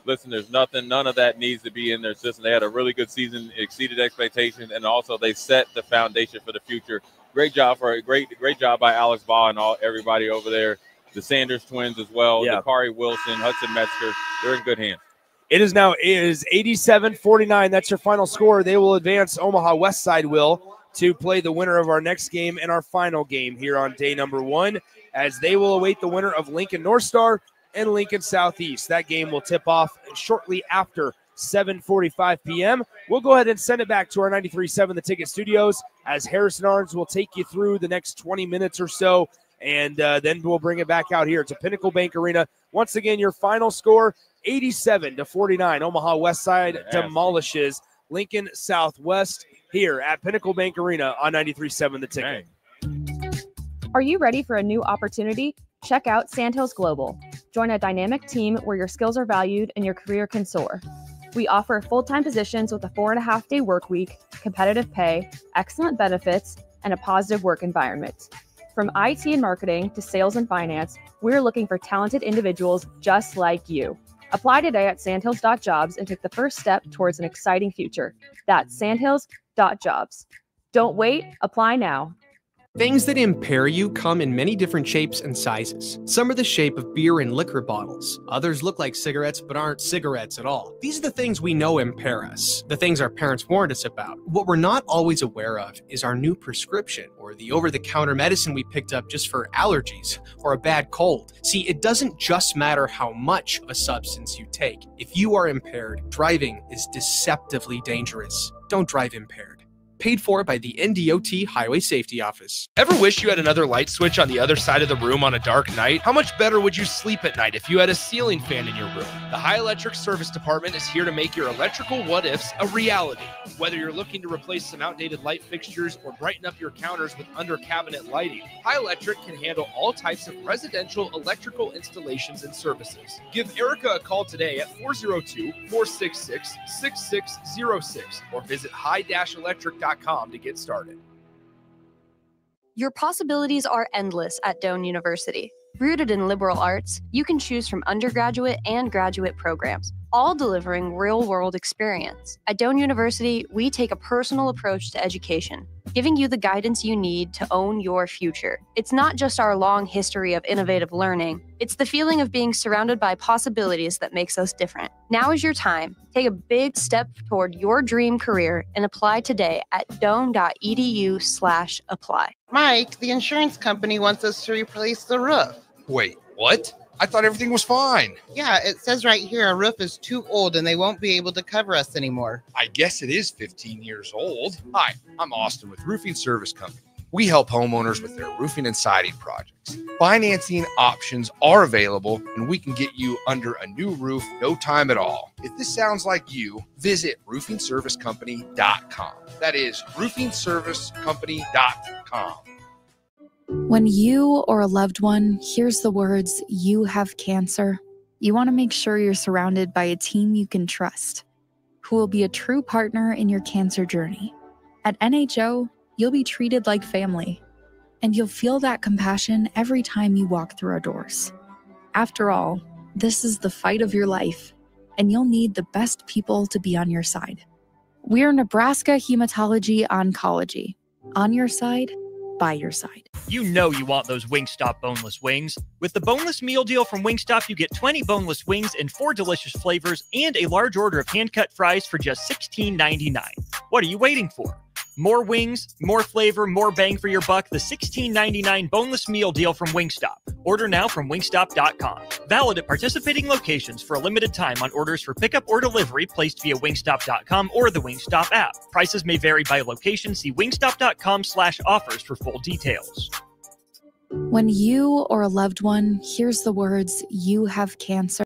Listen, there's none of that needs to be in their system. They had a really good season, exceeded expectations, and also they set the foundation for the future. Great job great job by Alex Baugh and everybody over there. The Sanders twins as well. Yeah. Dakari Wilson, Hudson Metzger. They're in good hands. It is 87-49. That's your final score. They will advance. Omaha Westside will to play the winner of our next game and our final game here on day number 1, as they will await the winner of Lincoln North Star and Lincoln Southeast. That game will tip off shortly after 7:45 p.m. We'll go ahead and send it back to our 93.7 The Ticket Studios, as Harrison Arns will take you through the next 20 minutes or so, and then we'll bring it back out here to Pinnacle Bank Arena. Once again, your final score, 87-49. Omaha Westside demolishes Lincoln Southwest here at Pinnacle Bank Arena on 93.7 The Ticket. Are you ready for a new opportunity? Check out Sandhills Global. Join a dynamic team where your skills are valued and your career can soar. We offer full-time positions with a 4.5-day work week, competitive pay, excellent benefits, and a positive work environment. From IT and marketing to sales and finance, we're looking for talented individuals just like you. Apply today at sandhills.jobs and take the first step towards an exciting future. That's sandhills.jobs. Don't wait, apply now. Things that impair you come in many different shapes and sizes. Some are the shape of beer and liquor bottles. Others look like cigarettes but aren't cigarettes at all. These are the things we know impair us, the things our parents warned us about. What we're not always aware of is our new prescription, or the over-the-counter medicine we picked up just for allergies or a bad cold. See, it doesn't just matter how much of a substance you take. If you are impaired, driving is deceptively dangerous. Don't drive impaired. Paid for by the NDOT Highway Safety Office. Ever wish you had another light switch on the other side of the room on a dark night? How much better would you sleep at night if you had a ceiling fan in your room? The High Electric Service Department is here to make your electrical what-ifs a reality. Whether you're looking to replace some outdated light fixtures or brighten up your counters with under-cabinet lighting, High Electric can handle all types of residential electrical installations and services. Give Erica a call today at 402-466-6606 or visit high-electric.com to get started. Your possibilities are endless at Doane University. Rooted in liberal arts, you can choose from undergraduate and graduate programs, all delivering real-world experience. At Doane University, we take a personal approach to education, giving you the guidance you need to own your future. It's not just our long history of innovative learning, it's the feeling of being surrounded by possibilities that makes us different. Now is your time. Take a big step toward your dream career and apply today at doane.edu/apply. Mike, the insurance company wants us to replace the roof. Wait, what? I thought everything was fine. Yeah, it says right here our roof is too old and they won't be able to cover us anymore. I guess it is 15 years old. Hi, I'm Austin with Roofing Service Company. We help homeowners with their roofing and siding projects. Financing options are available, and we can get you under a new roof no time at all. If this sounds like you, visit roofingservicecompany.com. That is roofingservicecompany.com. When you or a loved one hears the words, "You have cancer," you want to make sure you're surrounded by a team you can trust, who will be a true partner in your cancer journey. At NHO, you'll be treated like family, and you'll feel that compassion every time you walk through our doors. After all, this is the fight of your life, and you'll need the best people to be on your side. We're Nebraska Hematology Oncology. On your side, by your side. You know you want those Wingstop boneless wings. With the boneless meal deal from Wingstop, you get 20 boneless wings in 4 delicious flavors and a large order of hand-cut fries for just $16.99. What are you waiting for? More wings, more flavor, more bang for your buck. The $16.99 boneless meal deal from Wingstop. Order now from wingstop.com. Valid at participating locations for a limited time on orders for pickup or delivery placed via wingstop.com or the Wingstop app. Prices may vary by location. See wingstop.com/offers for full details. When you or a loved one hears the words, "You have cancer,"